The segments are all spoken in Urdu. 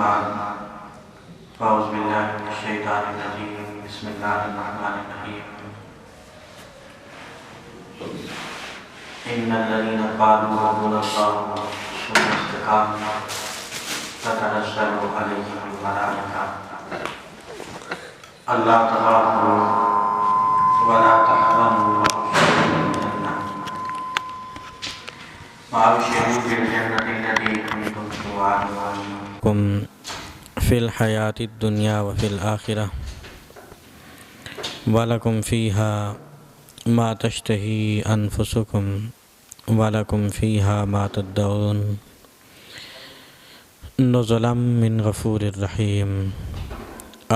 بعد فاعوذ باللہ من الشیطان الرجیم بسم اللہ الرحمن الرحیم ان الذین قالوا ربنا اللہ ثم استقاموا تتنزل علیہم الملائکہ الا تخافوا ولا تحزنوا وابشروا بالجنة التي كنتم توعدون فی الحیات الدنیا وفی الآخرہ وَلَكُمْ فِيهَا مَا تَشْتَهِي أَنفُسُكُمْ وَلَكُمْ فِيهَا مَا تَدَّعُونَ نُزُلًا مِّن غَفُورٍ رَحِيمٍ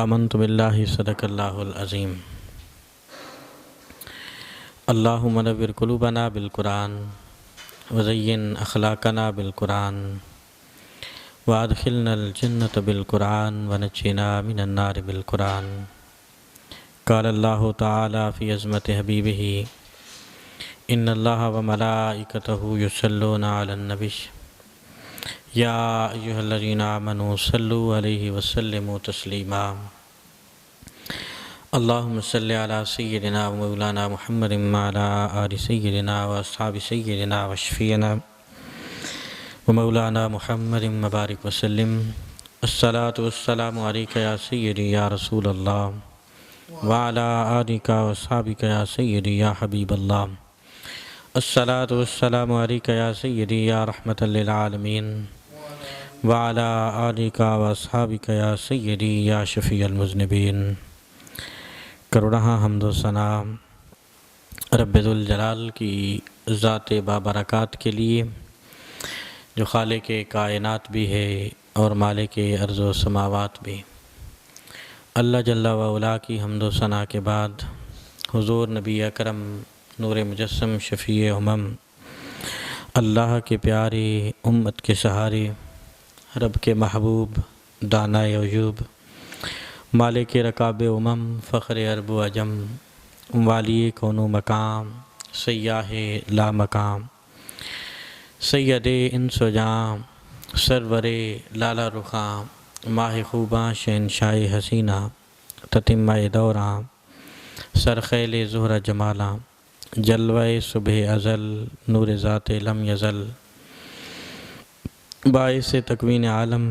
آمنت باللہ صدق اللہ العظیم اللہم نور قلوبنا بالقرآن وزین اخلاقنا بالقرآن وادخلنا الجنة بالقرآن ونجنا من النار بالقرآن قال اللہ تعالی فی عظمت حبیبہ ان اللہ وملائکتہ یصلون علی النبی یا ایہا الذین آمنوا صلوا علیہ وسلموا تسلیما اللہم صلی علی سیدنا و مولانا محمد وعلی آل سیدنا و اصحاب سیدنا و شفیعنا ومولانا محمد مبارک وسلم الصلاة والسلام علیکہ یا سیدی یا رسول اللہ وعلی آلک و اصحابک یا سیدی یا حبیب اللہ الصلاة والسلام علیکہ یا سیدی یا رحمت للعالمین وعلی آلک و اصحابک یا سیدی یا شفیع المذنبین کروڑہ حمد و ثنا رب ذوالجلال کی ذات بابرکات کے لیے جو خالق کائنات بھی ہے اور مالک ارض و سماوات بھی۔ اللہ جل و علا کی حمد و ثنا کے بعد حضور نبی اکرم نور مجسم شفیع امم اللہ کے پیارے امت کے سہارے رب کے محبوب دانائے عیوب مالک رکاب امم فخر عرب و عجم والی کون و مقام سیاح لا مقام سید انس و جاں سرور لالا رخاں ماہ خوباں شہنشاہ حسینہ تتمہ دوراں سرخیل زہرہ جمالاں جلوہ صبح ازل نور ذات لم یزل باعث تکوین عالم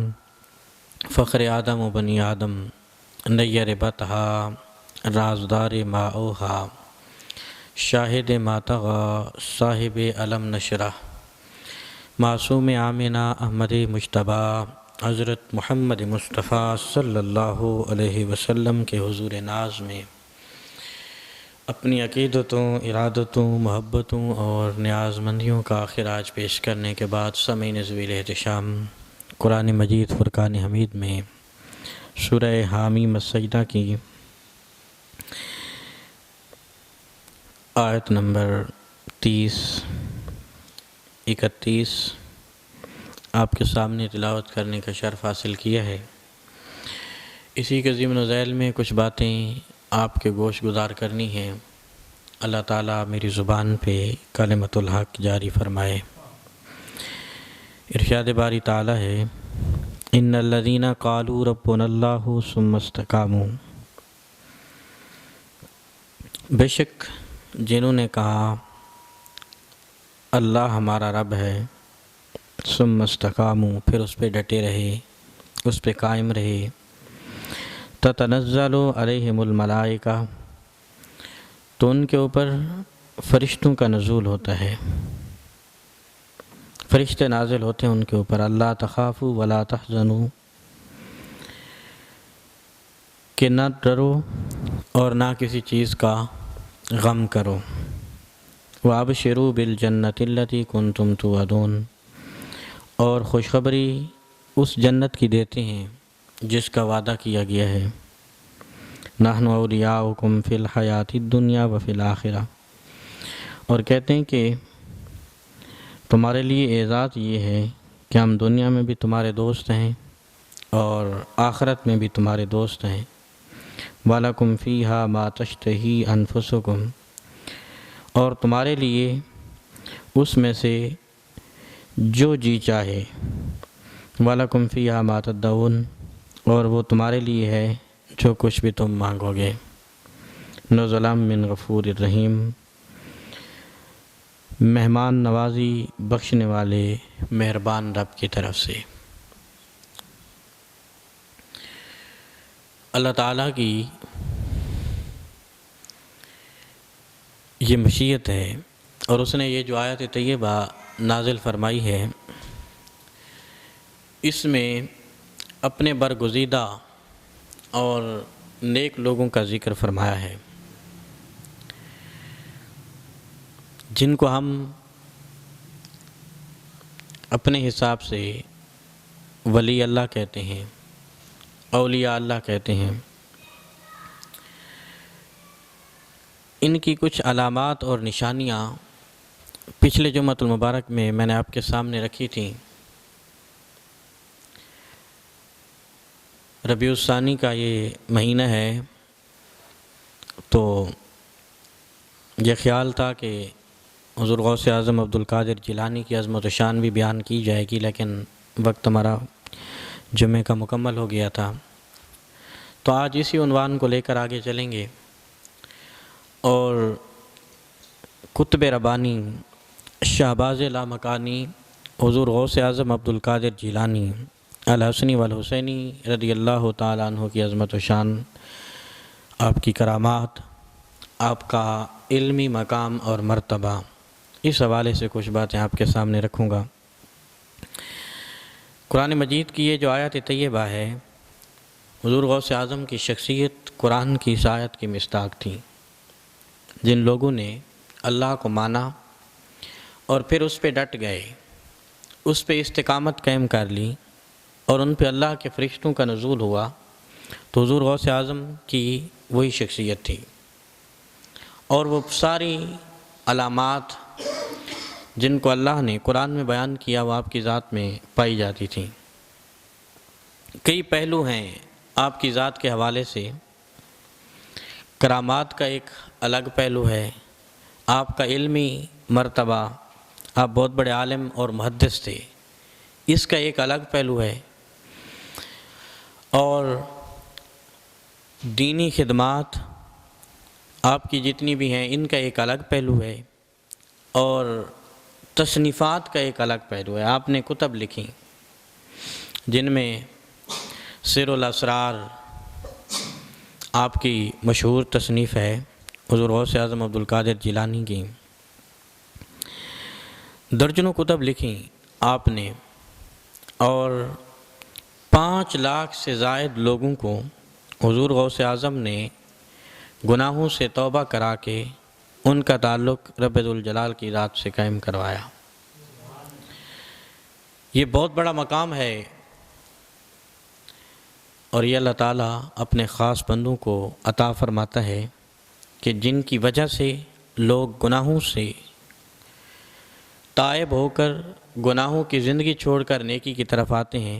فخر آدم و بنی آدم نیر بطہا رازدار ما اوہا شاہد ما طغا صاحب علم نشرہ معصوم آمنہ احمد مجتبیٰ حضرت محمد مصطفیٰ صلی اللہ علیہ وسلم کے حضور ناز میں اپنی عقیدتوں ارادتوں محبتوں اور نیاز مندیوں کا خراج پیش کرنے کے بعد سامعین ذویل احتشام قرآن مجید فرقان حمید میں سورہ حامیم السجدہ کی آیت نمبر 30-31 آپ کے سامنے تلاوت کرنے کا شرف حاصل کیا ہے۔ اسی کے ضمن و ذیل میں کچھ باتیں آپ کے گوش گزار کرنی ہیں۔ اللہ تعالیٰ میری زبان پہ کلمۃ الحق جاری فرمائے۔ ارشاد باری تعالیٰ ہے ان الذین قالوا ربنا اللہ ثم استقاموا، بے شک جنہوں نے کہا اللہ ہمارا رب ہے، ثم استقاموا پھر اس پہ ڈٹے رہے، اس پہ قائم رہے، تتنزل علیہم الملائکہ تو ان کے اوپر فرشتوں کا نزول ہوتا ہے، فرشتے نازل ہوتے ہیں ان کے اوپر، اللہ تخافوا ولا تحزنوا کہ نہ ڈرو اور نہ کسی چیز کا غم کرو، وابشروا بالجنۃ التی کنتم توعدون اور خوشخبری اس جنت کی دیتے ہیں جس کا وعدہ کیا گیا ہے، نحن اولیاؤکم فی الحیات الدنیا وفی الآخرہ، اور کہتے ہیں کہ تمہارے لیے اعزاز یہ ہے کہ ہم دنیا میں بھی تمہارے دوست ہیں اور آخرت میں بھی تمہارے دوست ہیں، وَلَكُمْ فِيهَا مَا تَشْتَهِي أَنفُسُكُمْ اور تمہارے لیے اس میں سے جو جی چاہے وَلَكُمْ فِيهَا مَا تَدَّعُونَ، اور وہ تمہارے لیے ہے جو کچھ بھی تم مانگو گے۔ نزلا من غفور الرحیم، مہمان نوازی بخشنے والے مہربان رب کی طرف سے۔ اللہ تعالیٰ کی یہ مشیت ہے، اور اس نے یہ جو آیت طیبہ نازل فرمائی ہے، اس میں اپنے برگزیدہ اور نیک لوگوں کا ذکر فرمایا ہے، جن کو ہم اپنے حساب سے ولی اللہ کہتے ہیں، اولیاء اللہ کہتے ہیں۔ ان کی کچھ علامات اور نشانیاں پچھلے جمعۃ المبارک میں نے آپ کے سامنے رکھی تھیں۔ ربیع الثانی کا یہ مہینہ ہے، تو یہ خیال تھا کہ حضور غوث اعظم عبدالقادر جیلانی کی عظمت و شان بھی بیان کی جائے گی، لیکن وقت ہمارا جمعے کا مکمل ہو گیا تھا، تو آج اسی عنوان کو لے کر آگے چلیں گے۔ اور قطب ربانی شہباز لامکانی حضور غوث اعظم عبدالقادر جیلانی الحسنی والحسینی رضی اللہ تعالیٰ عنہ کی عظمت و شان، آپ کی کرامات، آپ کا علمی مقام اور مرتبہ، اس حوالے سے کچھ باتیں آپ کے سامنے رکھوں گا۔ قرآن مجید کی یہ جو آیت طیبہ ہے، حضور غوث اعظم کی شخصیت قرآن کی اس آیت کی مصداق تھی۔ جن لوگوں نے اللہ کو مانا اور پھر اس پہ ڈٹ گئے، اس پہ استقامت قائم کر لی، اور ان پہ اللہ کے فرشتوں کا نزول ہوا، تو حضور غوث اعظم کی وہی شخصیت تھی، اور وہ ساری علامات جن کو اللہ نے قرآن میں بیان کیا وہ آپ کی ذات میں پائی جاتی تھیں۔ کئی پہلو ہیں آپ کی ذات کے حوالے سے۔ کرامات کا ایک الگ پہلو ہے، آپ کا علمی مرتبہ، آپ بہت بڑے عالم اور محدث تھے، اس کا ایک الگ پہلو ہے، اور دینی خدمات آپ کی جتنی بھی ہیں ان کا ایک الگ پہلو ہے، اور تصنیفات کا ایک الگ پہلو ہے۔ آپ نے کتب لکھی جن میں سر الاسرار آپ کی مشہور تصنیف ہے، حضور غوث اعظم عبدالقادر جیلانی کی۔ درجنوں کتب لکھی آپ نے، اور 5 لاکھ سے زائد لوگوں کو حضور غوث اعظم نے گناہوں سے توبہ کرا کے ان کا تعلق رب ذوالجلال کی ذات سے قائم کروایا۔ یہ بہت بڑا مقام ہے، اور یہ اللہ تعالیٰ اپنے خاص بندوں کو عطا فرماتا ہے کہ جن کی وجہ سے لوگ گناہوں سے تائب ہو کر گناہوں کی زندگی چھوڑ کر نیکی کی طرف آتے ہیں،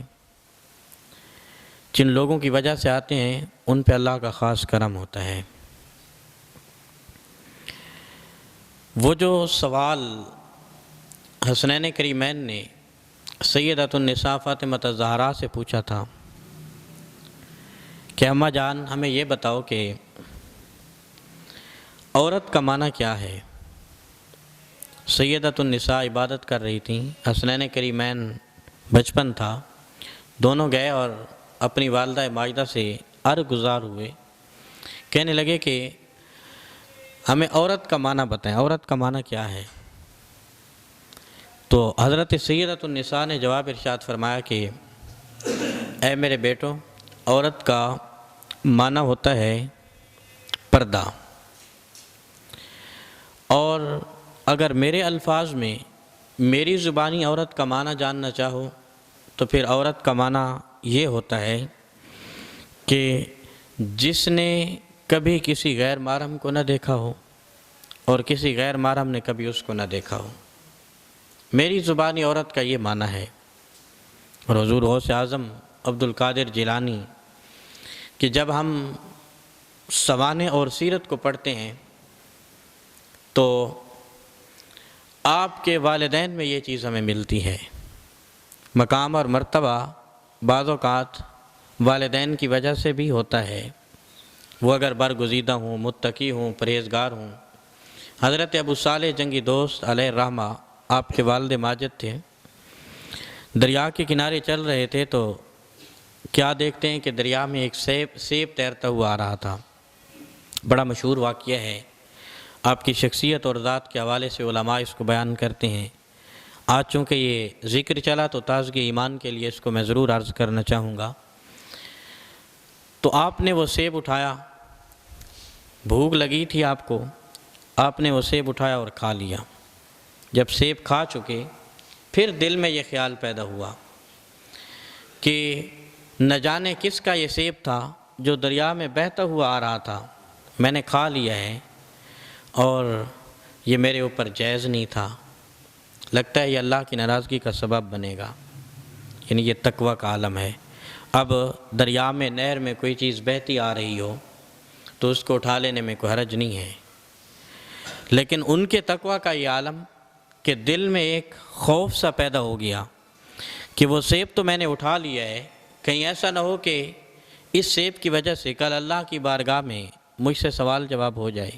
جن لوگوں کی وجہ سے آتے ہیں ان پہ اللہ کا خاص کرم ہوتا ہے۔ وہ جو سوال حسنین کریمین نے سیدۃ النساء فاطمہ الزہرا سے پوچھا تھا کہ اماں جان ہمیں یہ بتاؤ کہ عورت کا معنی کیا ہے۔ سیدۃ النساء عبادت کر رہی تھیں، حسنین کریمین بچپن تھا، دونوں گئے اور اپنی والدہ ماجدہ سے عرض گزار ہوئے، کہنے لگے کہ ہمیں عورت کا معنی بتائیں، عورت کا معنی کیا ہے۔ تو حضرت سیدۃ النساء نے جواب ارشاد فرمایا کہ اے میرے بیٹو، عورت کا معنی ہوتا ہے پردہ، اور اگر میرے الفاظ میں میری زبانی عورت کا معنی جاننا چاہو تو پھر عورت کا معنی یہ ہوتا ہے کہ جس نے کبھی کسی غیر محرم کو نہ دیکھا ہو اور کسی غیر محرم نے کبھی اس کو نہ دیکھا ہو، میری زبانی عورت کا یہ معنی ہے۔ اور حضور غوث اعظم عبدالقادر جیلانی کہ جب ہم سوانح اور سیرت کو پڑھتے ہیں تو آپ کے والدین میں یہ چیز ہمیں ملتی ہے۔ مقام اور مرتبہ بعض اوقات والدین کی وجہ سے بھی ہوتا ہے، وہ اگر برگزیدہ ہوں، متقی ہوں، پرہیزگار ہوں۔ حضرت ابو صالح جنگی دوست علیہ الرحمہ آپ کے والد ماجد تھے، دریا کے کنارے چل رہے تھے تو کیا دیکھتے ہیں کہ دریا میں ایک سیب تیرتا ہوا آ رہا تھا۔ بڑا مشہور واقعہ ہے، آپ کی شخصیت اور ذات کے حوالے سے علماء اس کو بیان کرتے ہیں۔ آج چونکہ یہ ذکر چلا تو تازگی ایمان کے لیے اس کو میں ضرور عرض کرنا چاہوں گا۔ تو آپ نے وہ سیب اٹھایا، بھوک لگی تھی آپ کو، آپ نے وہ سیب اٹھایا اور کھا لیا۔ جب سیب کھا چکے پھر دل میں یہ خیال پیدا ہوا کہ نہ جانے کس کا یہ سیب تھا جو دریا میں بہتا ہوا آ رہا تھا، میں نے کھا لیا ہے اور یہ میرے اوپر جائز نہیں تھا، لگتا ہے یہ اللہ کی ناراضگی کا سبب بنے گا۔ یعنی یہ تقویٰ کا عالم ہے۔ اب دریا میں، نہر میں کوئی چیز بہتی آ رہی ہو تو اس کو اٹھا لینے میں کوئی حرج نہیں ہے، لیکن ان کے تقویٰ کا یہ عالم کہ دل میں ایک خوف سا پیدا ہو گیا کہ وہ سیب تو میں نے اٹھا لیا ہے، کہیں ایسا نہ ہو کہ اس سیب کی وجہ سے کل اللہ کی بارگاہ میں مجھ سے سوال جواب ہو جائے۔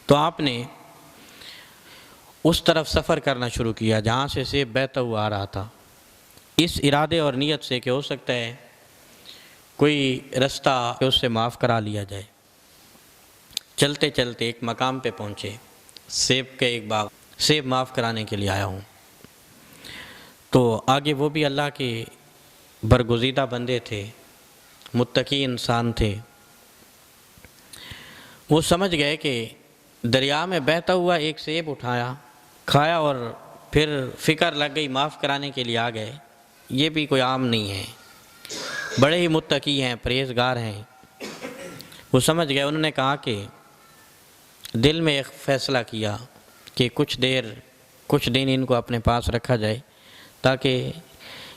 تو آپ نے اس طرف سفر کرنا شروع کیا جہاں سے سیب بہتا ہوا آ رہا تھا، اس ارادے اور نیت سے کہ ہو سکتا ہے کوئی رستہ اس سے معاف کرا لیا جائے۔ چلتے چلتے ایک مقام پہ پہنچے، سیب کے ایک باغ، سیب معاف کرانے کے لیے آیا ہوں۔ تو آگے وہ بھی اللہ کے برگزیدہ بندے تھے، متقی انسان تھے، وہ سمجھ گئے کہ دریا میں بہتا ہوا ایک سیب اٹھایا، کھایا اور پھر فکر لگ گئی معاف کرانے کے لیے آ گئے، یہ بھی کوئی عام نہیں ہے، بڑے ہی متقی ہیں، پرہیزگار ہیں۔ وہ سمجھ گئے، انہوں نے کہا کہ دل میں ایک فیصلہ کیا کہ کچھ دن ان کو اپنے پاس رکھا جائے تاکہ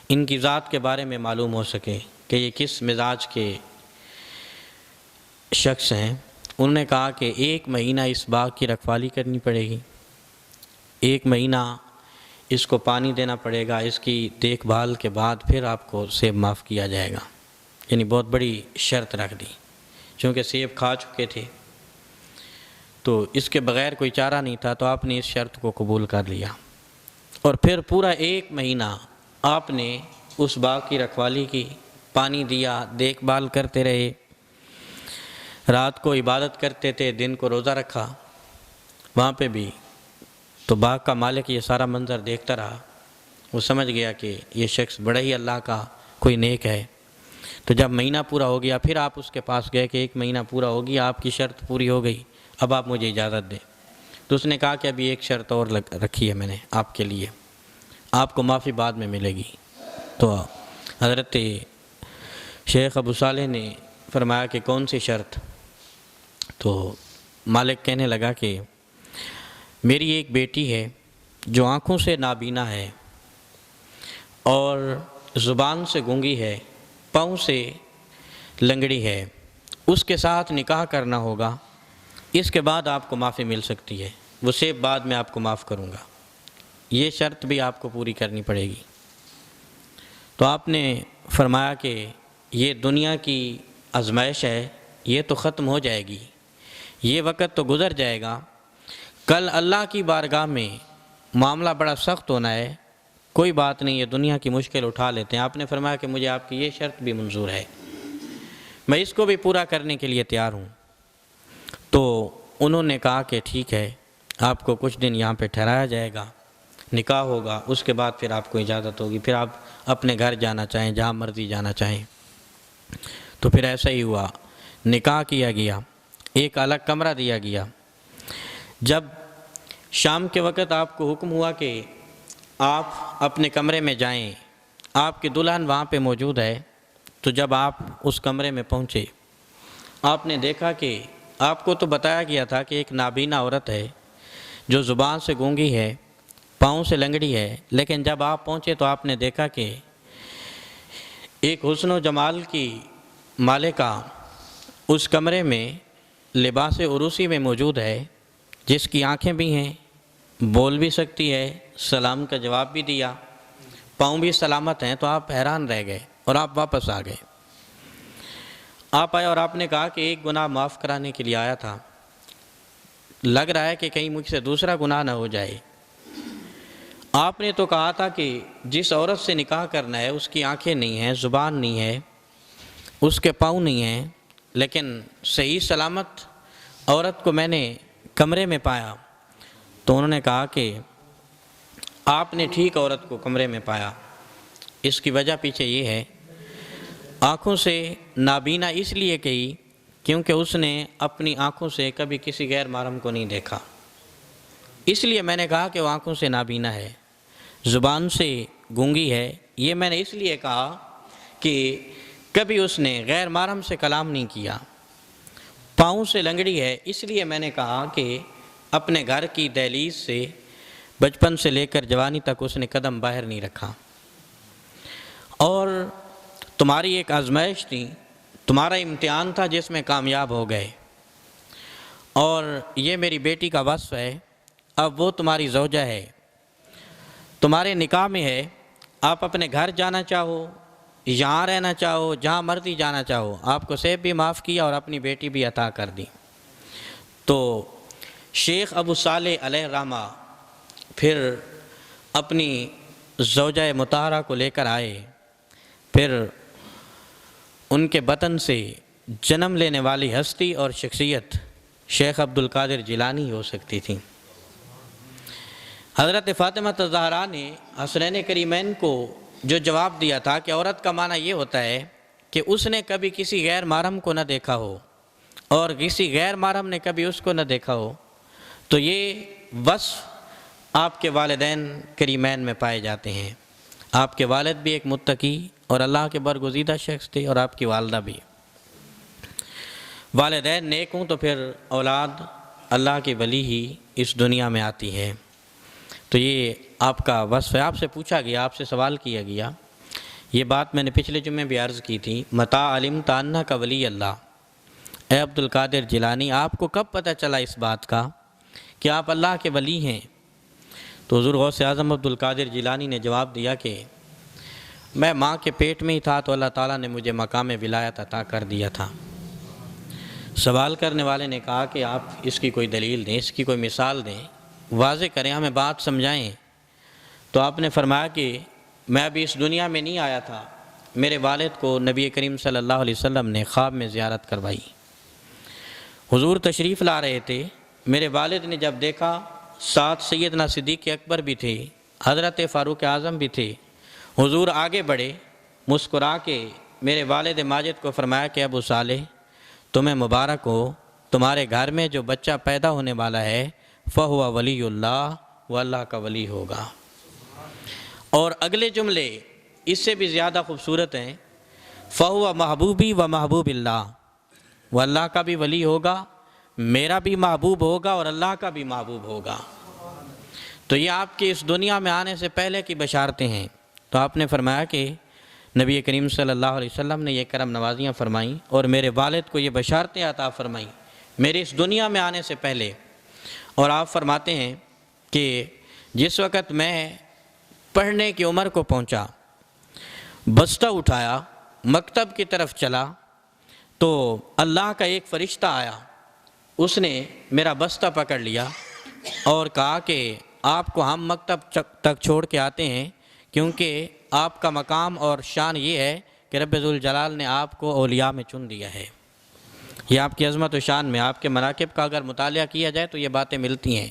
ان کی ذات کے بارے میں معلوم ہو سکے کہ یہ کس مزاج کے شخص ہیں۔ انہوں نے کہا کہ 1 مہینہ اس باغ کی رکھوالی کرنی پڑے گی، 1 مہینہ اس کو پانی دینا پڑے گا، اس کی دیکھ بھال کے بعد پھر آپ کو سیب معاف کیا جائے گا۔ یعنی بہت بڑی شرط رکھ دی، چونکہ سیب کھا چکے تھے تو اس کے بغیر کوئی چارہ نہیں تھا، تو آپ نے اس شرط کو قبول کر لیا۔ اور پھر پورا 1 مہینہ آپ نے اس باغ کی رکھوالی کی، پانی دیا، دیکھ بھال کرتے رہے، رات کو عبادت کرتے تھے، دن کو روزہ رکھا وہاں پہ بھی۔ تو باغ کا مالک یہ سارا منظر دیکھتا رہا، وہ سمجھ گیا کہ یہ شخص بڑا ہی اللہ کا کوئی نیک ہے۔ تو جب مہینہ پورا ہو گیا پھر آپ اس کے پاس گئے کہ 1 مہینہ پورا ہو گیا، آپ کی شرط پوری ہو گئی، اب آپ مجھے اجازت دیں۔ تو اس نے کہا کہ ابھی ایک شرط اور رکھی ہے میں نے آپ کے لیے، آپ کو معافی بعد میں ملے گی۔ تو حضرت شیخ ابو صالح نے فرمایا کہ کون سی شرط؟ تو مالک کہنے لگا کہ میری ایک بیٹی ہے جو آنکھوں سے نابینا ہے اور زبان سے گونگی ہے، پاؤں سے لنگڑی ہے، اس کے ساتھ نکاح کرنا ہوگا، اس کے بعد آپ کو معافی مل سکتی ہے، وہ سیب بعد میں آپ کو معاف کروں گا، یہ شرط بھی آپ کو پوری کرنی پڑے گی۔ تو آپ نے فرمایا کہ یہ دنیا کی آزمائش ہے، یہ تو ختم ہو جائے گی، یہ وقت تو گزر جائے گا، کل اللہ کی بارگاہ میں معاملہ بڑا سخت ہونا ہے، کوئی بات نہیں، یہ دنیا کی مشکل اٹھا لیتے ہیں۔ آپ نے فرمایا کہ مجھے آپ کی یہ شرط بھی منظور ہے، میں اس کو بھی پورا کرنے کے لیے تیار ہوں۔ تو انہوں نے کہا کہ ٹھیک ہے، آپ کو کچھ دن یہاں پہ ٹھہرایا جائے گا، نکاح ہوگا، اس کے بعد پھر آپ کو اجازت ہوگی، پھر آپ اپنے گھر جانا چاہیں، جہاں مرضی جانا چاہیں۔ تو پھر ایسا ہی ہوا، نکاح کیا گیا، ایک الگ کمرہ دیا گیا۔ جب شام کے وقت آپ کو حکم ہوا کہ آپ اپنے کمرے میں جائیں، آپ کی دلہن وہاں پہ موجود ہے، تو جب آپ اس کمرے میں پہنچے آپ نے دیکھا کہ آپ کو تو بتایا گیا تھا کہ ایک نابینا عورت ہے جو زبان سے گونگی ہے، پاؤں سے لنگڑی ہے، لیکن جب آپ پہنچے تو آپ نے دیکھا کہ ایک حسن و جمال کی مالکہ اس کمرے میں لباس عروسی میں موجود ہے، جس کی آنکھیں بھی ہیں، بول بھی سکتی ہے، سلام کا جواب بھی دیا، پاؤں بھی سلامت ہیں، تو آپ حیران رہ گئے اور آپ واپس آ گئے۔ آپ آئے اور آپ نے کہا کہ ایک گناہ معاف کرانے کے لیے آیا تھا، لگ رہا ہے کہ کہیں مجھ سے دوسرا گناہ نہ ہو جائے۔ آپ نے تو کہا تھا کہ جس عورت سے نکاح کرنا ہے اس کی آنکھیں نہیں ہیں، زبان نہیں ہے، اس کے پاؤں نہیں ہیں، لیکن صحیح سلامت عورت کو میں نے کمرے میں پایا۔ تو انہوں نے کہا کہ آپ نے ٹھیک عورت کو کمرے میں پایا، اس کی وجہ پیچھے یہ ہے، آنکھوں سے نابینا اس لیے کہی کیونکہ اس نے اپنی آنکھوں سے کبھی کسی غیر محرم کو نہیں دیکھا، اس لیے میں نے کہا کہ وہ آنکھوں سے نابینا ہے۔ زبان سے گونگی ہے، یہ میں نے اس لیے کہا کہ کبھی اس نے غیر محرم سے کلام نہیں کیا۔ پاؤں سے لنگڑی ہے، اس لیے میں نے کہا کہ اپنے گھر کی دہلیز سے بچپن سے لے کر جوانی تک اس نے قدم باہر نہیں رکھا۔ اور تمہاری ایک آزمائش تھی، تمہارا امتحان تھا جس میں کامیاب ہو گئے، اور یہ میری بیٹی کا وصف ہے، اب وہ تمہاری زوجہ ہے، تمہارے نکاح میں ہے، آپ اپنے گھر جانا چاہو، یہاں رہنا چاہو، جہاں مرضی جانا چاہو، آپ کو سیب بھی معاف کیا اور اپنی بیٹی بھی عطا کر دی۔ تو شیخ ابو صالح علیہ الرحمہ پھر اپنی زوجہ مطہرہ کو لے کر آئے، پھر ان کے بطن سے جنم لینے والی ہستی اور شخصیت شیخ عبد القادر جیلانی ہو سکتی تھی۔ حضرت فاطمہ الزہرا نے حسنین کریمین کو جو جواب دیا تھا کہ عورت کا معنی یہ ہوتا ہے کہ اس نے کبھی کسی غیر محرم کو نہ دیکھا ہو اور کسی غیر محرم نے کبھی اس کو نہ دیکھا ہو، تو یہ وصف آپ کے والدین کریمین میں پائے جاتے ہیں۔ آپ کے والد بھی ایک متقی اور اللہ کے برگزیدہ شخص تھے، اور آپ کی والدہ بھی۔ والدین نیک ہوں تو پھر اولاد اللہ کی ولی ہی اس دنیا میں آتی ہے۔ تو یہ آپ کا وصف ہے۔ آپ سے پوچھا گیا، آپ سے سوال کیا گیا، یہ بات میں نے پچھلے جمعے بھی عرض کی تھی، متا علمت انک ولی اللہ، اے عبد القادر جیلانی آپ کو کب پتہ چلا اس بات کا کہ آپ اللہ کے ولی ہیں؟ تو حضور غوث اعظم عبد القادر جیلانی نے جواب دیا کہ میں ماں کے پیٹ میں ہی تھا تو اللہ تعالیٰ نے مجھے مقام ولایت عطا کر دیا تھا۔ سوال کرنے والے نے کہا کہ آپ اس کی کوئی دلیل دیں، اس کی کوئی مثال دیں، واضح کریں، ہمیں بات سمجھائیں۔ تو آپ نے فرمایا کہ میں ابھی اس دنیا میں نہیں آیا تھا، میرے والد کو نبی کریم صلی اللہ علیہ وسلم نے خواب میں زیارت کروائی۔ حضور تشریف لا رہے تھے، میرے والد نے جب دیکھا، ساتھ سیدنا صدیق اکبر بھی تھے، حضرت فاروق اعظم بھی تھے، حضور آگے بڑھے، مسکرا کے میرے والد ماجد کو فرمایا کہ ابو صالح تمہیں مبارک ہو، تمہارے گھر میں جو بچہ پیدا ہونے والا ہے فہو ولی اللہ، وہ اللہ کا ولی ہوگا۔ اور اگلے جملے اس سے بھی زیادہ خوبصورت ہیں، فہو محبوبی و محبوب اللہ، وہ اللہ کا بھی ولی ہوگا، میرا بھی محبوب ہوگا اور اللہ کا بھی محبوب ہوگا۔ تو یہ آپ کے اس دنیا میں آنے سے پہلے کی بشارتیں ہیں۔ تو آپ نے فرمایا کہ نبی کریم صلی اللہ علیہ وسلم نے یہ کرم نوازیاں فرمائیں اور میرے والد کو یہ بشارتیں عطا فرمائیں میرے اس دنیا میں آنے سے پہلے۔ اور آپ فرماتے ہیں کہ جس وقت میں پڑھنے کی عمر کو پہنچا، بستہ اٹھایا، مکتب کی طرف چلا، تو اللہ کا ایک فرشتہ آیا، اس نے میرا بستہ پکڑ لیا اور کہا کہ آپ کو ہم مکتب تک چھوڑ کے آتے ہیں، کیونکہ آپ کا مقام اور شان یہ ہے کہ رب ذوالجلال نے آپ کو اولیاء میں چن دیا ہے۔ یہ آپ کی عظمت و شان میں، آپ کے مناقب کا اگر مطالعہ کیا جائے تو یہ باتیں ملتی ہیں۔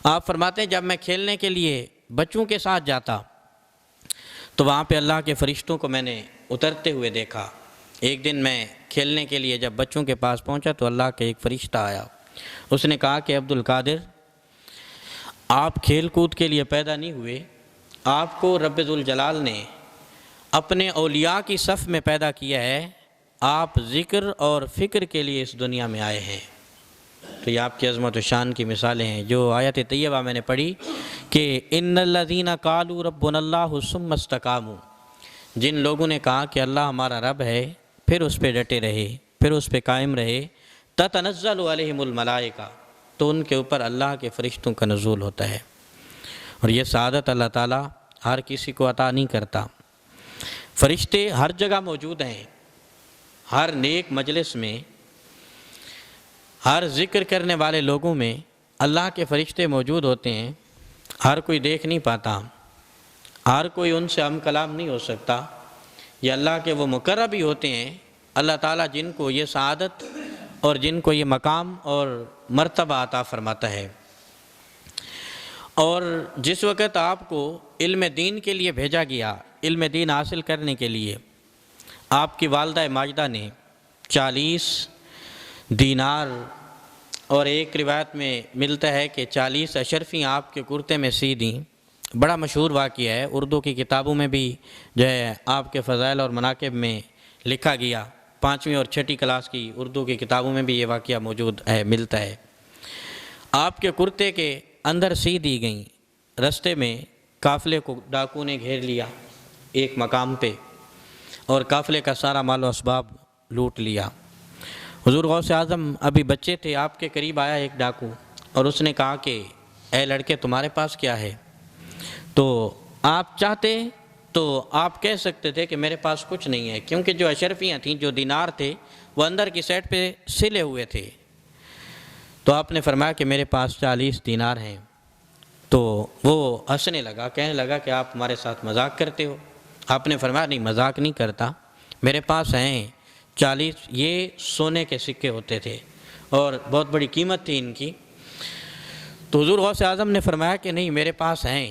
آپ فرماتے ہیں جب میں کھیلنے کے لیے بچوں کے ساتھ جاتا تو وہاں پہ اللہ کے فرشتوں کو میں نے اترتے ہوئے دیکھا۔ ایک دن میں کھیلنے کے لیے جب بچوں کے پاس پہنچا تو اللہ کا ایک فرشتہ آیا، اس نے کہا کہ عبد القادر آپ کھیل کود کے لیے پیدا نہیں ہوئے، آپ کو رب ذوالجلال نے اپنے اولیاء کی صف میں پیدا کیا ہے، آپ ذکر اور فکر کے لیے اس دنیا میں آئے ہیں۔ تو یہ آپ کی عظمت و شان کی مثالیں ہیں۔ جو آیت طیبہ میں نے پڑھی کہ ان الذین قالوا ربنا اللہ ثم استقاموا، جن لوگوں نے کہا کہ اللہ ہمارا رب ہے، پھر اس پہ ڈٹے رہے، پھر اس پہ قائم رہے، تتنزل علیہم الملائکہ، تو ان کے اوپر اللہ کے فرشتوں کا نزول ہوتا ہے۔ اور یہ سعادت اللہ تعالیٰ ہر کسی کو عطا نہیں کرتا۔ فرشتے ہر جگہ موجود ہیں، ہر نیک مجلس میں، ہر ذکر کرنے والے لوگوں میں اللہ کے فرشتے موجود ہوتے ہیں۔ ہر کوئی دیکھ نہیں پاتا، ہر کوئی ان سے ہم کلام نہیں ہو سکتا۔ یہ اللہ کے وہ مقرب ہی ہوتے ہیں، اللہ تعالیٰ جن کو یہ سعادت اور جن کو یہ مقام اور مرتبہ عطا فرماتا ہے۔ اور جس وقت آپ کو علم دین کے لیے بھیجا گیا، علم دین حاصل کرنے کے لیے، آپ کی والدہ ماجدہ نے 40 دینار اور ایک روایت میں ملتا ہے کہ 40 اشرفیاں آپ کے کرتے میں سی دیں۔ بڑا مشہور واقعہ ہے، اردو کی کتابوں میں بھی جو ہے آپ کے فضائل اور مناقب میں لکھا گیا۔ 5ویں اور 6ٹھی کلاس کی اردو کی کتابوں میں بھی یہ واقعہ موجود ہے، ملتا ہے۔ آپ کے کرتے کے اندر سی دی گئیں۔ رستے میں قافلے کو ڈاکو نے گھیر لیا ایک مقام پہ، اور قافلے کا سارا مال و اسباب لوٹ لیا۔ حضور غوث اعظم ابھی بچے تھے، آپ کے قریب آیا ایک ڈاکو اور اس نے کہا کہ اے لڑکے تمہارے پاس کیا ہے؟ تو آپ چاہتے تو آپ کہہ سکتے تھے کہ میرے پاس کچھ نہیں ہے، کیونکہ جو اشرفیاں تھیں، جو دینار تھے، وہ اندر کی سائڈ پہ سلے ہوئے تھے۔ تو آپ نے فرمایا کہ میرے پاس 40 دینار ہیں۔ تو وہ ہنسنے لگا، کہنے لگا کہ آپ ہمارے ساتھ مذاق کرتے ہو۔ آپ نے فرمایا نہیں، مذاق نہیں کرتا، میرے پاس ہیں 40۔ یہ سونے کے سکے ہوتے تھے اور بہت بڑی قیمت تھی ان کی۔ تو حضور غوث اعظم نے فرمایا کہ نہیں، میرے پاس ہیں۔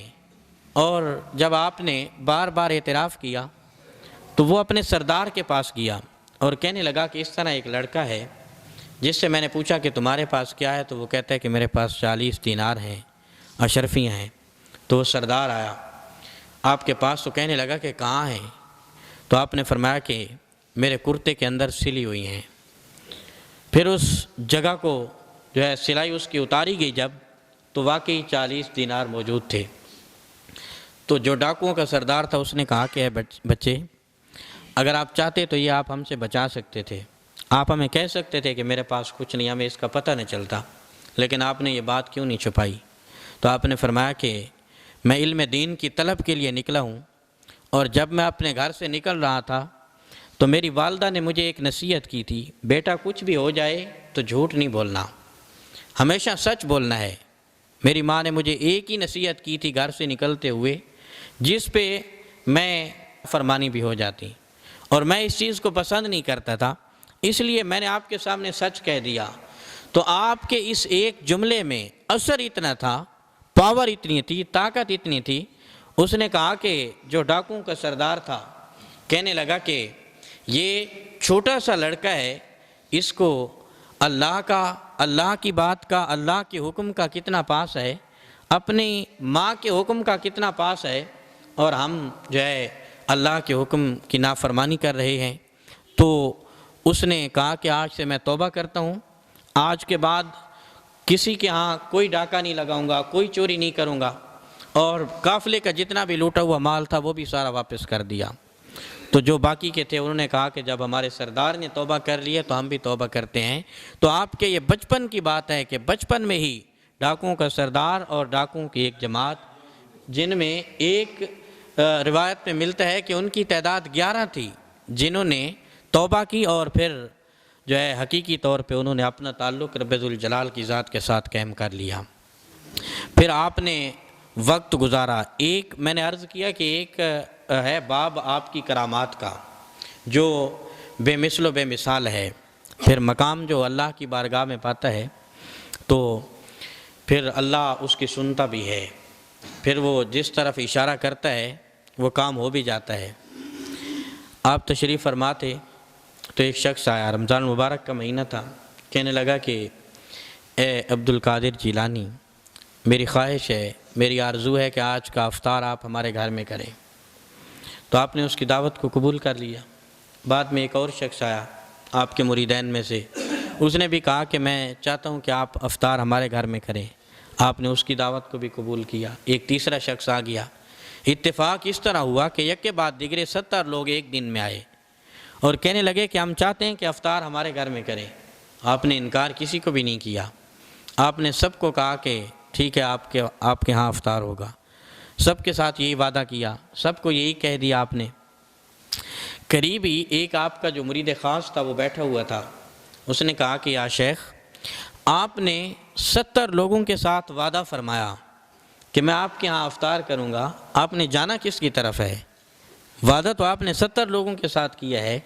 اور جب آپ نے بار بار اعتراف کیا تو وہ اپنے سردار کے پاس گیا اور کہنے لگا کہ اس طرح ایک لڑکا ہے جس سے میں نے پوچھا کہ تمہارے پاس کیا ہے، تو وہ کہتا ہے کہ میرے پاس 40 دینار ہیں، اشرفیاں ہیں۔ تو وہ سردار آیا آپ کے پاس، تو کہنے لگا کہ کہاں ہیں؟ تو آپ نے فرمایا کہ میرے کرتے کے اندر سلی ہوئی ہیں۔ پھر اس جگہ کو جو ہے سلائی اس کی اتاری گئی جب، تو واقعی 40 دینار موجود تھے۔ تو جو ڈاکوؤں کا سردار تھا اس نے کہا کہ اے بچے، اگر آپ چاہتے تو یہ آپ ہم سے بچا سکتے تھے، آپ ہمیں کہہ سکتے تھے کہ میرے پاس کچھ نہیں، ہمیں اس کا پتہ نہیں چلتا، لیکن آپ نے یہ بات کیوں نہیں چھپائی؟ تو آپ نے فرمایا کہ میں علم دین کی طلب کے لیے نکلا ہوں، اور جب میں اپنے گھر سے نکل رہا تھا تو میری والدہ نے مجھے ایک نصیحت کی تھی، بیٹا کچھ بھی ہو جائے تو جھوٹ نہیں بولنا، ہمیشہ سچ بولنا ہے۔ میری ماں نے مجھے ایک ہی نصیحت کی تھی گھر سے نکلتے ہوئے، جس پہ میں فرمانی بھی ہو جاتی، اور میں اس چیز کو پسند نہیں کرتا تھا، اس لیے میں نے آپ کے سامنے سچ کہہ دیا۔ تو آپ کے اس ایک جملے میں اثر اتنا تھا، پاور اتنی تھی، طاقت اتنی تھی۔ اس نے کہا کہ جو ڈاکوؤں کا سردار تھا کہنے لگا کہ یہ چھوٹا سا لڑکا ہے، اس کو اللہ کی بات کا، اللہ کے حکم کا کتنا پاس ہے، اپنی ماں کے حکم کا کتنا پاس ہے، اور ہم جو ہے اللہ کے حکم کی نافرمانی کر رہے ہیں۔ تو اس نے کہا کہ آج سے میں توبہ کرتا ہوں، آج کے بعد کسی کے ہاں کوئی ڈاکہ نہیں لگاؤں گا، کوئی چوری نہیں کروں گا، اور قافلے کا جتنا بھی لوٹا ہوا مال تھا وہ بھی سارا واپس کر دیا۔ تو جو باقی کے تھے انہوں نے کہا کہ جب ہمارے سردار نے توبہ کر لی ہے تو ہم بھی توبہ کرتے ہیں۔ تو آپ کے یہ بچپن کی بات ہے کہ بچپن میں ہی ڈاکوؤں کا سردار اور ڈاکوؤں کی ایک جماعت، جن میں ایک روایت میں ملتا ہے کہ ان کی تعداد 11 تھی، جنہوں نے توبہ کی اور پھر جو ہے حقیقی طور پہ انہوں نے اپنا تعلق رب ذوالجلال کی ذات کے ساتھ قائم کر لیا۔ پھر آپ نے وقت گزارا۔ ایک میں نے عرض کیا کہ ایک ہے باب آپ کی کرامات کا جو بے مثل و بے مثال ہے، پھر مقام جو اللہ کی بارگاہ میں پاتا ہے تو پھر اللہ اس کی سنتا بھی ہے، پھر وہ جس طرف اشارہ کرتا ہے وہ کام ہو بھی جاتا ہے۔ آپ تشریف فرما تھے تو ایک شخص آیا، رمضان المبارک کا مہینہ تھا، کہنے لگا کہ اے عبد القادر جیلانی، میری خواہش ہے، میری آرزو ہے کہ آج کا افطار آپ ہمارے گھر میں کریں۔ تو آپ نے اس کی دعوت کو قبول کر لیا۔ بعد میں ایک اور شخص آیا آپ کے مریدین میں سے، اس نے بھی کہا کہ میں چاہتا ہوں کہ آپ افطار ہمارے گھر میں کریں۔ آپ نے اس کی دعوت کو بھی قبول کیا۔ ایک تیسرا شخص آ گیا۔ اتفاق اس طرح ہوا کہ یک کے بعد دیگرے 70 لوگ ایک دن میں آئے اور کہنے لگے کہ ہم چاہتے ہیں کہ افطار ہمارے گھر میں کریں۔ آپ نے انکار کسی کو بھی نہیں کیا، آپ نے سب کو کہا کہ ٹھیک ہے آپ کے ہاں افطار ہوگا۔ سب کے ساتھ یہی وعدہ کیا، سب کو یہی کہہ دیا آپ نے۔ قریب ہی ایک آپ کا جو مرید خاص تھا وہ بیٹھا ہوا تھا، اس نے کہا کہ یا شیخ، آپ نے 70 لوگوں کے ساتھ وعدہ فرمایا کہ میں آپ کے ہاں افطار کروں گا، آپ نے جانا کس کی طرف ہے؟ وعدہ تو آپ نے 70 لوگوں کے ساتھ کیا ہے،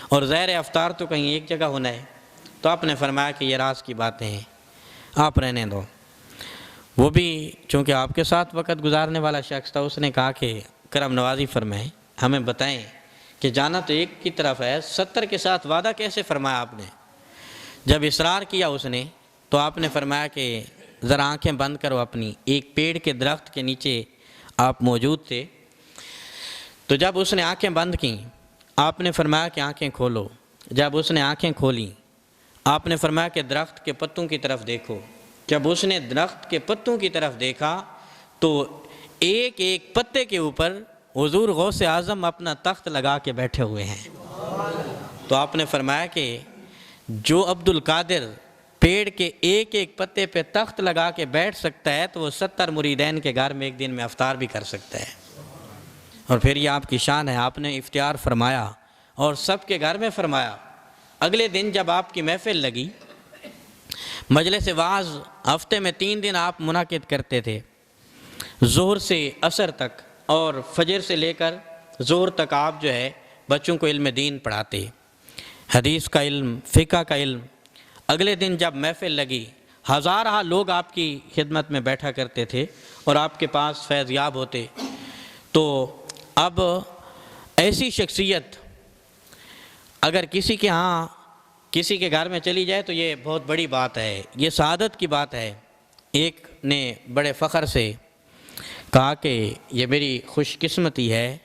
اور ظاہر افطار تو کہیں ایک جگہ ہونا ہے۔ تو آپ نے فرمایا کہ یہ راز کی باتیں ہیں، آپ رہنے دو۔ وہ بھی چونکہ آپ کے ساتھ وقت گزارنے والا شخص تھا، اس نے کہا کہ کرم نوازی فرمائیں، ہمیں بتائیں کہ جانا تو ایک کی طرف ہے، 70 کے ساتھ وعدہ کیسے فرمایا آپ نے؟ جب اصرار کیا اس نے تو آپ نے فرمایا کہ ذرا آنکھیں بند کرو اپنی۔ ایک پیڑ کے درخت کے نیچے آپ موجود تھے، تو جب اس نے آنکھیں بند کیں آپ نے فرمایا کہ آنکھیں کھولو۔ جب اس نے آنکھیں کھولیں آپ نے فرمایا کہ درخت کے پتوں کی طرف دیکھو۔ جب اس نے درخت کے پتوں کی طرف دیکھا تو ایک ایک پتے کے اوپر حضور غوث اعظم اپنا تخت لگا کے بیٹھے ہوئے ہیں۔ تو آپ نے فرمایا کہ جو عبد القادر پیڑ کے ایک ایک پتے پہ تخت لگا کے بیٹھ سکتا ہے تو وہ 70 مریدین کے گھر میں ایک دن میں افطار بھی کر سکتا ہے۔ اور پھر یہ آپ کی شان ہے، آپ نے افطار فرمایا اور سب کے گھر میں فرمایا۔ اگلے دن جب آپ کی محفل لگی، مجلس واعظ ہفتے میں 3 دن آپ منعقد کرتے تھے، ظہر سے عصر تک اور فجر سے لے کر ظہر تک آپ جو ہے بچوں کو علم دین پڑھاتے، حدیث کا علم، فقہ کا علم۔ اگلے دن جب محفل لگی، ہزارہ لوگ آپ کی خدمت میں بیٹھا کرتے تھے اور آپ کے پاس فیض یاب ہوتے۔ تو اب ایسی شخصیت اگر کسی کے ہاں کسی کے گھر میں چلی جائے تو یہ بہت بڑی بات ہے، یہ سعادت کی بات ہے۔ ایک نے بڑے فخر سے کہا کہ یہ میری خوش قسمتی ہے،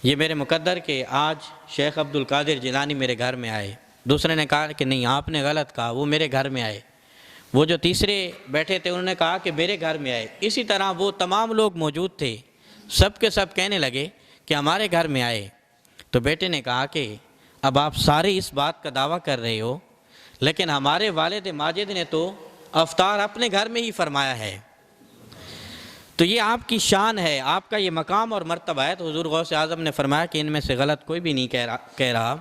یہ میرے مقدر کہ آج شیخ عبد القادر جیلانی میرے گھر میں آئے۔ دوسرے نے کہا کہ نہیں، آپ نے غلط کہا، وہ میرے گھر میں آئے۔ وہ جو تیسرے بیٹھے تھے انہوں نے کہا کہ میرے گھر میں آئے۔ اسی طرح وہ تمام لوگ موجود تھے، سب کے سب کہنے لگے کہ ہمارے گھر میں آئے۔ تو بیٹے نے کہا کہ اب آپ سارے اس بات کا دعویٰ کر رہے ہو، لیکن ہمارے والد ماجد نے تو افطار اپنے گھر میں ہی فرمایا ہے۔ تو یہ آپ کی شان ہے، آپ کا یہ مقام اور مرتبہ ہے۔ تو حضور غوث اعظم نے فرمایا کہ ان میں سے غلط کوئی بھی نہیں کہہ رہا،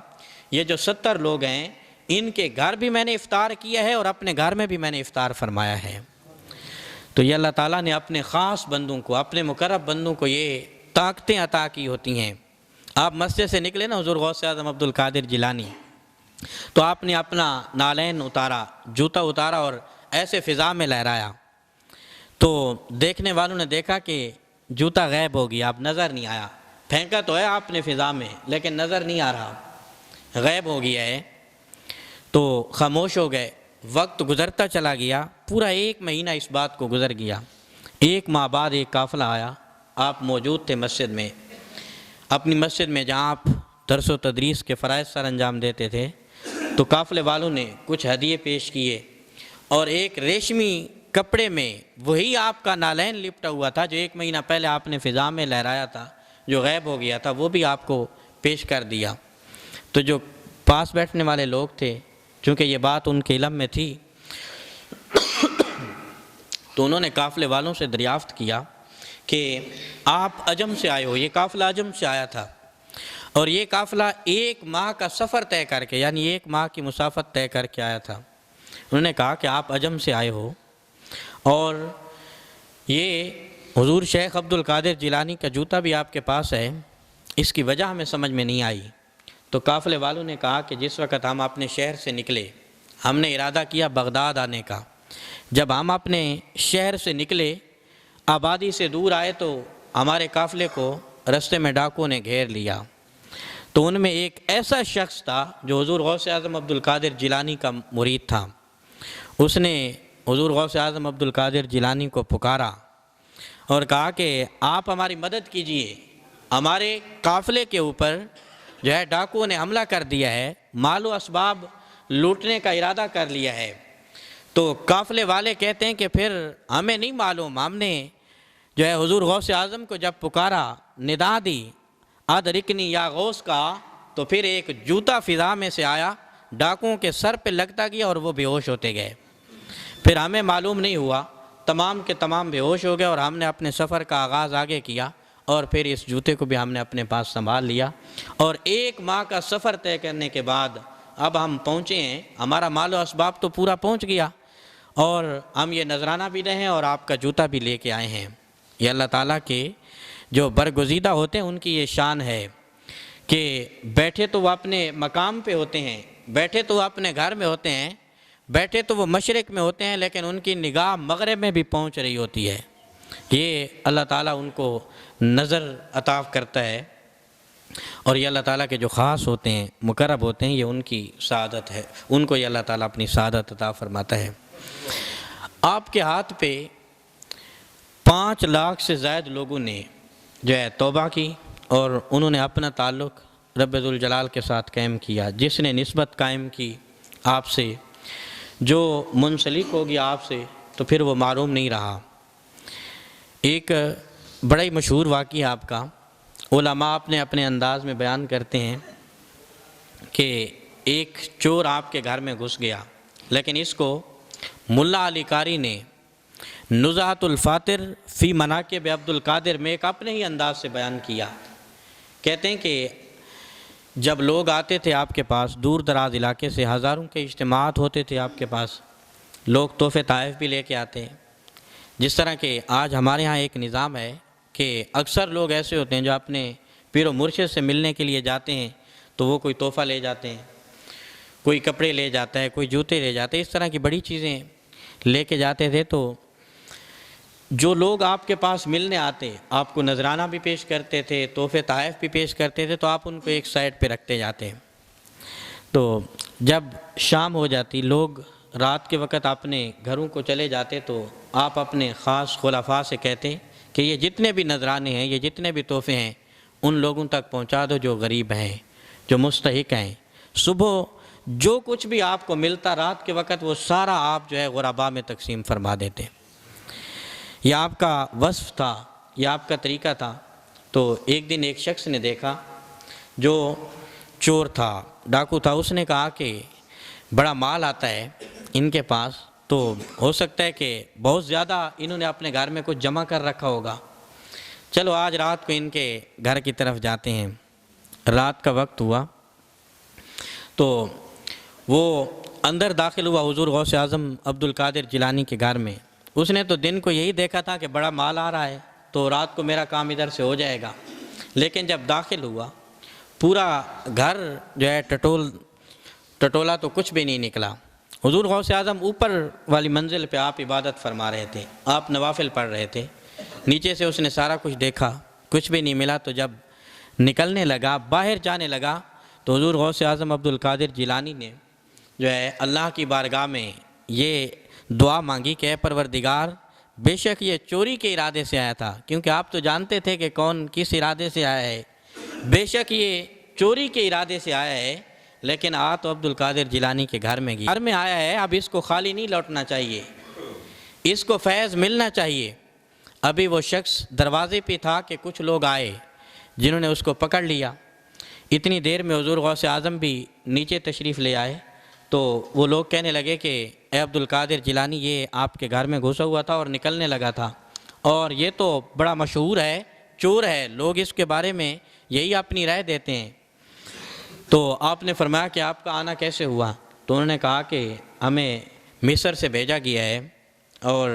یہ جو 70 لوگ ہیں ان کے گھر بھی میں نے افطار کیا ہے اور اپنے گھر میں بھی میں نے افطار فرمایا ہے۔ تو یہ اللہ تعالیٰ نے اپنے خاص بندوں کو، اپنے مقرب بندوں کو یہ طاقتیں عطا کی ہوتی ہیں۔ آپ مسجد سے نکلے نا حضور غوث اعظم عبد القادر جیلانی، تو آپ نے اپنا نالین اتارا، جوتا اتارا اور ایسے فضا میں لہرایا، تو دیکھنے والوں نے دیکھا کہ جوتا غائب ہو گیا، اب نظر نہیں آیا۔ پھینکا تو ہے آپ نے فضا میں لیکن نظر نہیں آ رہا، غائب ہو گیا ہے۔ تو خاموش ہو گئے، وقت گزرتا چلا گیا، پورا 1 مہینہ اس بات کو گزر گیا۔ 1 ماہ بعد ایک قافلہ آیا، آپ موجود تھے مسجد میں، اپنی مسجد میں جہاں آپ درس و تدریس کے فرائض سر انجام دیتے تھے۔ تو قافلے والوں نے کچھ ہدیے پیش کیے اور ایک ریشمی کپڑے میں وہی آپ کا نالین لپٹا ہوا تھا جو 1 مہینہ پہلے آپ نے فضا میں لہرایا تھا، جو غائب ہو گیا تھا، وہ بھی آپ کو پیش کر دیا۔ تو جو پاس بیٹھنے والے لوگ تھے، چونکہ یہ بات ان کے علم میں تھی، تو انہوں نے قافلے والوں سے دریافت کیا کہ آپ عجم سے آئے ہو۔ یہ قافلہ عجم سے آیا تھا اور یہ قافلہ 1 ماہ کا سفر طے کر کے، یعنی 1 ماہ کی مسافت طے کر کے آیا تھا۔ انہوں نے کہا کہ آپ عجم سے آئے ہو اور یہ حضور شیخ عبد القادر جیلانی کا جوتا بھی آپ کے پاس ہے، اس کی وجہ ہمیں سمجھ میں نہیں آئی۔ تو قافلے والوں نے کہا کہ جس وقت ہم اپنے شہر سے نکلے، ہم نے ارادہ کیا بغداد آنے کا۔ جب ہم اپنے شہر سے نکلے، آبادی سے دور آئے تو ہمارے قافلے کو رستے میں ڈاکوؤں نے گھیر لیا۔ تو ان میں ایک ایسا شخص تھا جو حضور غوث اعظم عبد القادر جیلانی کا مرید تھا، اس نے حضور غوث اعظم عبد القادر جیلانی کو پکارا اور کہا کہ آپ ہماری مدد کیجئے، ہمارے قافلے کے اوپر جو ہے ڈاکوؤں نے حملہ کر دیا ہے، مال و اسباب لوٹنے کا ارادہ کر لیا ہے۔ تو قافلے والے کہتے ہیں کہ پھر ہمیں نہیں معلوم، ہم نے جو ہے حضور غوث اعظم کو جب پکارا، ندا دی، ادرکنی یا غوث کا، تو پھر ایک جوتا فضا میں سے آیا، ڈاکوؤں کے سر پہ لگتا گیا اور وہ بے ہوش ہوتے گئے۔ پھر ہمیں معلوم نہیں ہوا، تمام کے تمام بے ہوش ہو گئے اور ہم نے اپنے سفر کا آغاز آگے کیا اور پھر اس جوتے کو بھی ہم نے اپنے پاس سنبھال لیا اور 1 ماہ کا سفر طے کرنے کے بعد اب ہم پہنچے ہیں، ہمارا مال و اسباب تو پورا پہنچ گیا اور ہم یہ نذرانہ بھی رہے ہیں اور آپ کا جوتا بھی لے کے آئے ہیں۔ یہ اللہ تعالیٰ کے جو برگزیدہ ہوتے ہیں ان کی یہ شان ہے کہ بیٹھے تو وہ اپنے مقام پہ ہوتے ہیں، بیٹھے تو وہ اپنے گھر میں ہوتے ہیں، بیٹھے تو وہ مشرق میں ہوتے ہیں، لیکن ان کی نگاہ مغرب میں بھی پہنچ رہی ہوتی ہے۔ یہ اللہ تعالیٰ ان کو نظر عطا کرتا ہے اور یہ اللہ تعالیٰ کے جو خاص ہوتے ہیں، مقرب ہوتے ہیں، یہ ان کی سعادت ہے، ان کو یہ اللہ تعالیٰ اپنی سعادت عطا فرماتا ہے۔ آپ کے ہاتھ پہ 5 لاکھ سے زائد لوگوں نے جو ہے توبہ کی اور انہوں نے اپنا تعلق رب ذوالجلال کے ساتھ قائم کیا۔ جس نے نسبت قائم کی آپ سے، جو منسلک ہو گیا آپ سے، تو پھر وہ معروم نہیں رہا۔ ایک بڑا ہی مشہور واقعہ آپ کا علماء اپنے اپنے انداز میں بیان کرتے ہیں کہ ایک چور آپ کے گھر میں گھس گیا، لیکن اس کو ملا علی قاری نے نزہۃ الفاطر فی مناقب عبد القادر میں ایک اپنے ہی انداز سے بیان کیا۔ کہتے ہیں کہ جب لوگ آتے تھے آپ کے پاس دور دراز علاقے سے، ہزاروں کے اجتماعات ہوتے تھے آپ کے پاس، لوگ تحفے تحائف بھی لے کے آتے ہیں۔ جس طرح کہ آج ہمارے ہاں ایک نظام ہے کہ اکثر لوگ ایسے ہوتے ہیں جو اپنے پیر و مرشد سے ملنے کے لیے جاتے ہیں تو وہ کوئی تحفہ لے جاتے ہیں، کوئی کپڑے لے جاتا ہے، کوئی جوتے لے جاتے ہیں، اس طرح کی بڑی چیزیں لے کے جاتے تھے۔ تو جو لوگ آپ کے پاس ملنے آتے آپ کو نذرانہ بھی پیش کرتے تھے، تحفے تحائف بھی پیش کرتے تھے، تو آپ ان کو ایک سائڈ پہ رکھتے جاتے۔ تو جب شام ہو جاتی، لوگ رات کے وقت اپنے گھروں کو چلے جاتے، تو آپ اپنے خاص خلفاء سے کہتے کہ یہ جتنے بھی نذرانے ہیں، یہ جتنے بھی تحفے ہیں، ان لوگوں تک پہنچا دو جو غریب ہیں، جو مستحق ہیں۔ صبح جو کچھ بھی آپ کو ملتا رات کے وقت، وہ سارا آپ جو ہے غرباء میں تقسیم فرما دیتے۔ یہ آپ کا وصف تھا، یہ آپ کا طریقہ تھا۔ تو ایک دن ایک شخص نے دیکھا جو چور تھا، ڈاکو تھا، اس نے کہا کہ بڑا مال آتا ہے ان کے پاس، تو ہو سکتا ہے کہ بہت زیادہ انہوں نے اپنے گھر میں کچھ جمع کر رکھا ہوگا، چلو آج رات کو ان کے گھر کی طرف جاتے ہیں۔ رات کا وقت ہوا تو وہ اندر داخل ہوا حضور غوث اعظم عبد القادر جیلانی کے گھر میں۔ اس نے تو دن کو یہی دیکھا تھا کہ بڑا مال آ رہا ہے تو رات کو میرا کام ادھر سے ہو جائے گا، لیکن جب داخل ہوا پورا گھر جو ہے ٹٹولا تو کچھ بھی نہیں نکلا۔ حضور غوث اعظم اوپر والی منزل پہ آپ عبادت فرما رہے تھے، آپ نوافل پڑھ رہے تھے، نیچے سے اس نے سارا کچھ دیکھا، کچھ بھی نہیں ملا۔ تو جب نکلنے لگا، باہر جانے لگا، تو حضور غوث اعظم عبد القادر جیلانی نے جو ہے اللہ کی بارگاہ میں یہ دعا مانگی کہ اے پروردگار، بے شک یہ چوری کے ارادے سے آیا تھا، کیونکہ آپ تو جانتے تھے کہ کون کس ارادے سے آیا ہے، بے شک یہ چوری کے ارادے سے آیا ہے، لیکن تو عبد القادر جیلانی کے گھر میں گھر میں آیا ہے، اب اس کو خالی نہیں لوٹنا چاہیے، اس کو فیض ملنا چاہیے۔ ابھی وہ شخص دروازے پہ تھا کہ کچھ لوگ آئے جنہوں نے اس کو پکڑ لیا۔ اتنی دیر میں حضور غوث اعظم بھی نیچے تشریف لے آئے، تو وہ لوگ کہنے لگے کہ اے عبد القادر جیلانی، یہ آپ کے گھر میں گھسا ہوا تھا اور نکلنے لگا تھا، اور یہ تو بڑا مشہور ہے، چور ہے، لوگ اس کے بارے میں یہی اپنی رائے دیتے ہیں۔ تو آپ نے فرمایا کہ آپ کا آنا کیسے ہوا؟ تو انہوں نے کہا کہ ہمیں مصر سے بھیجا گیا ہے اور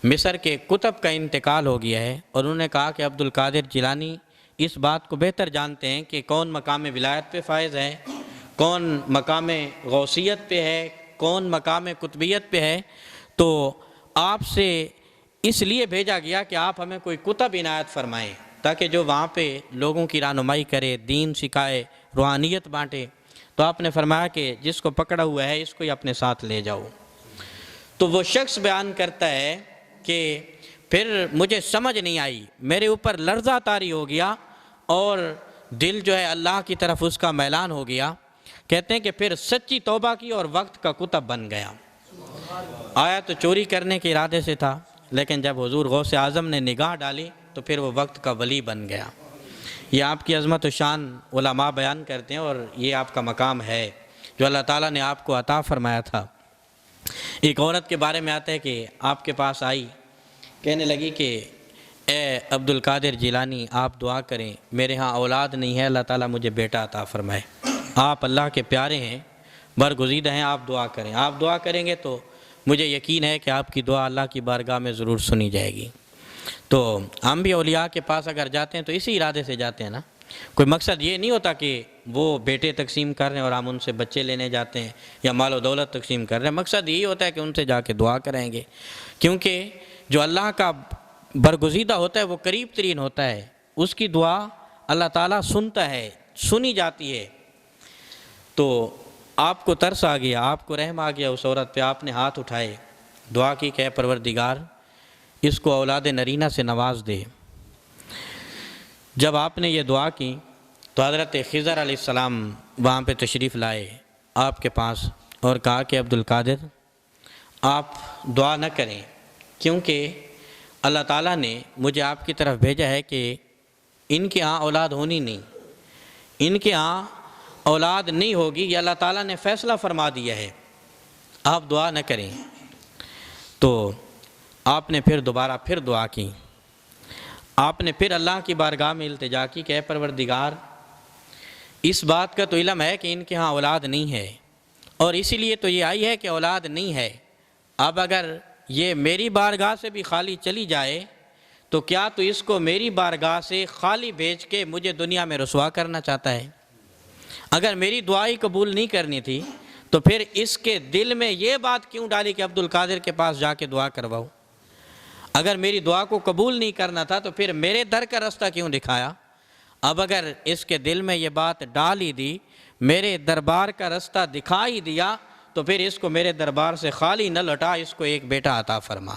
مصر کے کتب کا انتقال ہو گیا ہے، اور انہوں نے کہا کہ عبد القادر جیلانی اس بات کو بہتر جانتے ہیں کہ کون مقام ولایت پہ فائز ہے، کون مقام غوثیت پہ ہے، کون مقام قطبیت پہ ہے، تو آپ سے اس لیے بھیجا گیا کہ آپ ہمیں کوئی کتب عنایت فرمائیں تاکہ جو وہاں پہ لوگوں کی رہنمائی کرے، دین سکھائے، روحانیت بانٹے۔ تو آپ نے فرمایا کہ جس کو پکڑا ہوا ہے اس کو ہی اپنے ساتھ لے جاؤ۔ تو وہ شخص بیان کرتا ہے کہ پھر مجھے سمجھ نہیں آئی، میرے اوپر لرزہ طاری ہو گیا اور دل جو ہے اللہ کی طرف اس کا میلان ہو گیا۔ کہتے ہیں کہ پھر سچی توبہ کی اور وقت کا کتب بن گیا۔ آیا تو چوری کرنے کے ارادے سے تھا، لیکن جب حضور غوث اعظم نے نگاہ ڈالی تو پھر وہ وقت کا ولی بن گیا۔ یہ آپ کی عظمت و شان علماء بیان کرتے ہیں، اور یہ آپ کا مقام ہے جو اللہ تعالیٰ نے آپ کو عطا فرمایا تھا۔ ایک عورت کے بارے میں آتا ہے کہ آپ کے پاس آئی، کہنے لگی کہ اے عبد القادر جیلانی آپ دعا کریں، میرے ہاں اولاد نہیں ہے، اللہ تعالیٰ مجھے بیٹا عطا فرمائے۔ آپ اللہ کے پیارے ہیں، برگزیدہ ہیں، آپ دعا کریں، آپ دعا کریں گے تو مجھے یقین ہے کہ آپ کی دعا اللہ کی بارگاہ میں ضرور سنی جائے گی۔ تو ہم بھی اولیاء کے پاس اگر جاتے ہیں تو اسی ارادے سے جاتے ہیں نا، کوئی مقصد یہ نہیں ہوتا کہ وہ بیٹے تقسیم کر رہے ہیں اور ہم ان سے بچے لینے جاتے ہیں یا مال و دولت تقسیم کر رہے ہیں، مقصد یہی ہوتا ہے کہ ان سے جا کے دعا کریں گے، کیونکہ جو اللہ کا برگزیدہ ہوتا ہے وہ قریب ترین ہوتا ہے، اس کی دعا اللہ تعالیٰ سنتا ہے، سنی جاتی ہے۔ تو آپ کو ترس آ گیا، آپ کو رحم آ گیا اس عورت پہ، آپ نے ہاتھ اٹھائے، دعا کی کہ اے پروردگار اس کو اولاد نرینہ سے نواز دے۔ جب آپ نے یہ دعا کی تو حضرت خضر علیہ السلام وہاں پہ تشریف لائے آپ کے پاس اور کہا کہ عبد القادر آپ دعا نہ کریں، کیونکہ اللہ تعالیٰ نے مجھے آپ کی طرف بھیجا ہے کہ ان کے ہاں اولاد ہونی نہیں، ان کے ہاں اولاد نہیں ہوگی، یہ اللہ تعالیٰ نے فیصلہ فرما دیا ہے، آپ دعا نہ کریں۔ تو آپ نے پھر دوبارہ پھر دعا کی، آپ نے پھر اللہ کی بارگاہ میں التجا کی کہ اے پروردگار اس بات کا تو علم ہے کہ ان کے ہاں اولاد نہیں ہے، اور اسی لیے تو یہ آئی ہے کہ اولاد نہیں ہے، اب اگر یہ میری بارگاہ سے بھی خالی چلی جائے تو کیا تو اس کو میری بارگاہ سے خالی بھیج کے مجھے دنیا میں رسوا کرنا چاہتا ہے؟ اگر میری دعائی قبول نہیں کرنی تھی تو پھر اس کے دل میں یہ بات کیوں ڈالی کہ عبد القادر کے پاس جا کے دعا کرواؤ؟ اگر میری دعا کو قبول نہیں کرنا تھا تو پھر میرے در کا رستہ کیوں دکھایا؟ اب اگر اس کے دل میں یہ بات ڈال ہی دی، میرے دربار کا رستہ دکھا ہی دیا، تو پھر اس کو میرے دربار سے خالی نہ لٹا، اس کو ایک بیٹا عطا فرما۔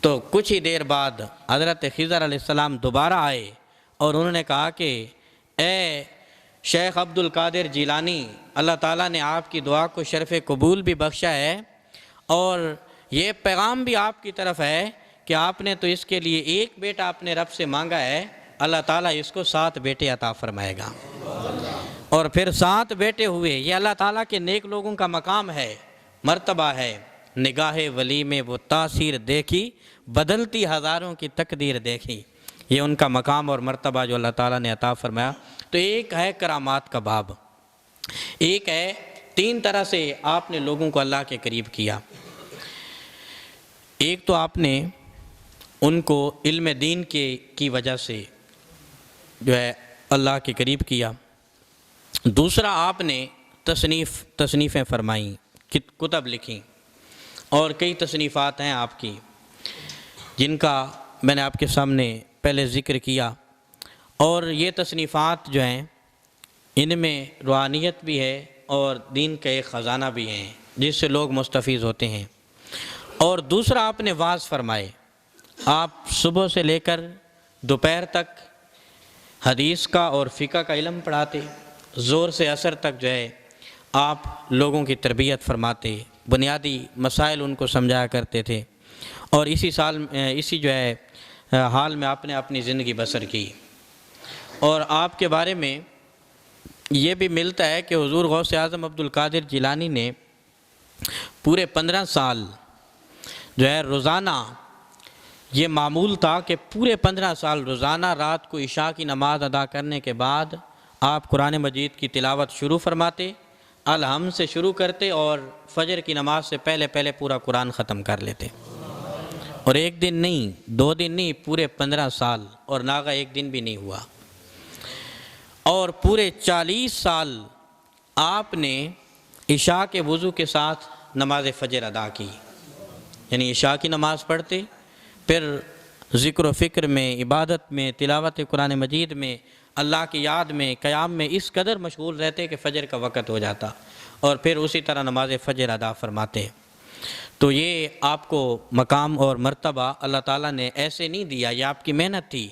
تو کچھ ہی دیر بعد حضرت خضر علیہ السلام دوبارہ آئے اور انہوں نے کہا کہ اے شیخ عبد القادر جیلانی، اللہ تعالیٰ نے آپ کی دعا کو شرف قبول بھی بخشا ہے، اور یہ پیغام بھی آپ کی طرف ہے کہ آپ نے تو اس کے لیے ایک بیٹا اپنے رب سے مانگا ہے، اللہ تعالیٰ اس کو 7 بیٹے عطا فرمائے گا، اور پھر 7 بیٹے ہوئے۔ یہ اللہ تعالیٰ کے نیک لوگوں کا مقام ہے، مرتبہ ہے۔ نگاہ ولی میں وہ تاثیر دیکھی، بدلتی ہزاروں کی تقدیر دیکھی، یہ ان کا مقام اور مرتبہ جو اللہ تعالیٰ نے عطا فرمایا۔ تو ایک ہے کرامات کا باب، ایک ہے 3 طرح سے آپ نے لوگوں کو اللہ کے قریب کیا۔ ایک تو آپ نے ان کو علم دین کی وجہ سے جو ہے اللہ کے قریب کیا، دوسرا آپ نے تصنیفیں فرمائیں، کتب لکھیں، اور کئی تصنیفات ہیں آپ کی جن کا میں نے آپ کے سامنے پہلے ذکر کیا، اور یہ تصنیفات جو ہیں ان میں روحانیت بھی ہے اور دین کا ایک خزانہ بھی ہے جس سے لوگ مستفیض ہوتے ہیں۔ اور دوسرا آپ نے واعظ فرمائے، آپ صبح سے لے کر دوپہر تک حدیث کا اور فقہ کا علم پڑھاتے، زور سے عصر تک جو ہے آپ لوگوں کی تربیت فرماتے، بنیادی مسائل ان کو سمجھایا کرتے تھے، اور اسی جو ہے حال میں آپ نے اپنی زندگی بسر کی۔ اور آپ کے بارے میں یہ بھی ملتا ہے کہ حضور غوث اعظم عبد القادر جیلانی نے پورے 15 سال جو ہے روزانہ، یہ معمول تھا کہ پورے 15 سال روزانہ رات کو عشاء کی نماز ادا کرنے کے بعد آپ قرآن مجید کی تلاوت شروع فرماتے، الحم سے شروع کرتے اور فجر کی نماز سے پہلے پورا قرآن ختم کر لیتے، اور 1 دن نہیں، 2 دن نہیں، پورے 15 سال، اور ناغہ 1 دن بھی نہیں ہوا۔ اور پورے 40 سال آپ نے عشاء کے وضو کے ساتھ نماز فجر ادا کی، یعنی عشاء کی نماز پڑھتے، پھر ذکر و فکر میں، عبادت میں، تلاوت قرآن مجید میں، اللہ کی یاد میں، قیام میں اس قدر مشغول رہتے کہ فجر کا وقت ہو جاتا، اور پھر اسی طرح نماز فجر ادا فرماتے۔ تو یہ آپ کو مقام اور مرتبہ اللہ تعالیٰ نے ایسے نہیں دیا، یہ آپ کی محنت تھی،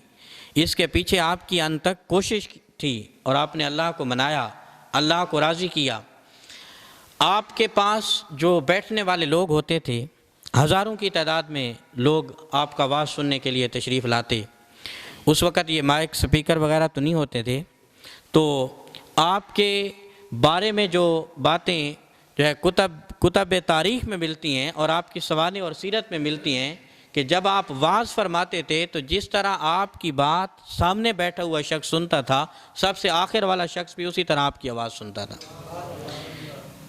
اس کے پیچھے آپ کی انتک کوشش تھی، اور آپ نے اللہ کو منایا، اللہ کو راضی کیا۔ آپ کے پاس جو بیٹھنے والے لوگ ہوتے تھے، ہزاروں کی تعداد میں لوگ آپ کا واعظ سننے کے لیے تشریف لاتے۔ اس وقت یہ مائک سپیکر وغیرہ تو نہیں ہوتے تھے، تو آپ کے بارے میں جو باتیں جو ہے کتب تاریخ میں ملتی ہیں اور آپ کی سوانح اور سیرت میں ملتی ہیں کہ جب آپ وعظ فرماتے تھے تو جس طرح آپ کی بات سامنے بیٹھا ہوا شخص سنتا تھا، سب سے آخر والا شخص بھی اسی طرح آپ کی آواز سنتا تھا۔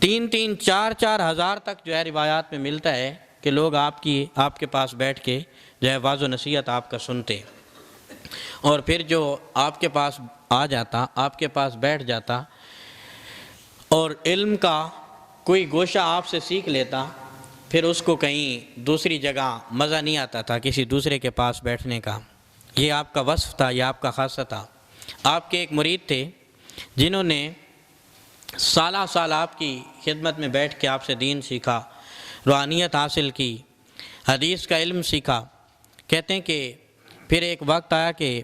3-3 4-4 ہزار تک جو ہے روایات میں ملتا ہے کہ لوگ آپ کے پاس بیٹھ کے جو ہے واعظ و نصیحت آپ کا سنتے، اور پھر جو آپ کے پاس آ جاتا، آپ کے پاس بیٹھ جاتا اور علم کا کوئی گوشہ آپ سے سیکھ لیتا، پھر اس کو کہیں دوسری جگہ مزہ نہیں آتا تھا کسی دوسرے کے پاس بیٹھنے کا۔ یہ آپ کا وصف تھا، یہ آپ کا خاصہ تھا۔ آپ کے ایک مرید تھے جنہوں نے سالہ سال آپ کی خدمت میں بیٹھ کے آپ سے دین سیکھا، روحانیت حاصل کی، حدیث کا علم سیکھا۔ کہتے ہیں کہ پھر ایک وقت آیا کہ